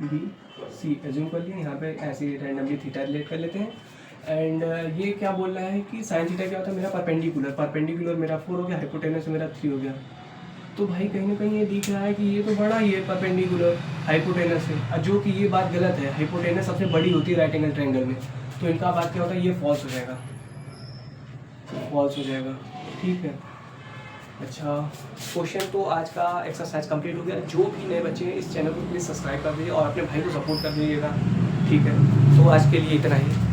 बी सी एज्यूम कर लिए, यहाँ पे ऐसे रैंडमली थीटा रिलेट कर लेते हैं। एंड ये क्या बोल रहा है कि साइन थीटा क्या होता है? मेरा परपेंडिकुलर, परपेंडिकुलर मेरा 4 हो गया, हाइपोटेनस मेरा 3 हो गया। तो भाई कहीं ना कहीं ये दिख रहा है कि ये तो बड़ा ही है परपेंडिकुलर हाइपोटेनस से, जो कि ये बात गलत है। हाइपोटेनस सबसे बड़ी होती है राइट एंगल ट्रायंगल में। तो इनका बात क्या होता है? ये फॉल्स हो जाएगा, फॉल्स हो जाएगा, ठीक है। अच्छा, क्वेश्चन तो आज का एक्सरसाइज कंप्लीट हो गया। जो भी नए बच्चे हैं इस चैनल को प्लीज़ सब्सक्राइब कर दीजिए और अपने भाई को सपोर्ट कर दीजिएगा, ठीक है। तो आज के लिए इतना ही।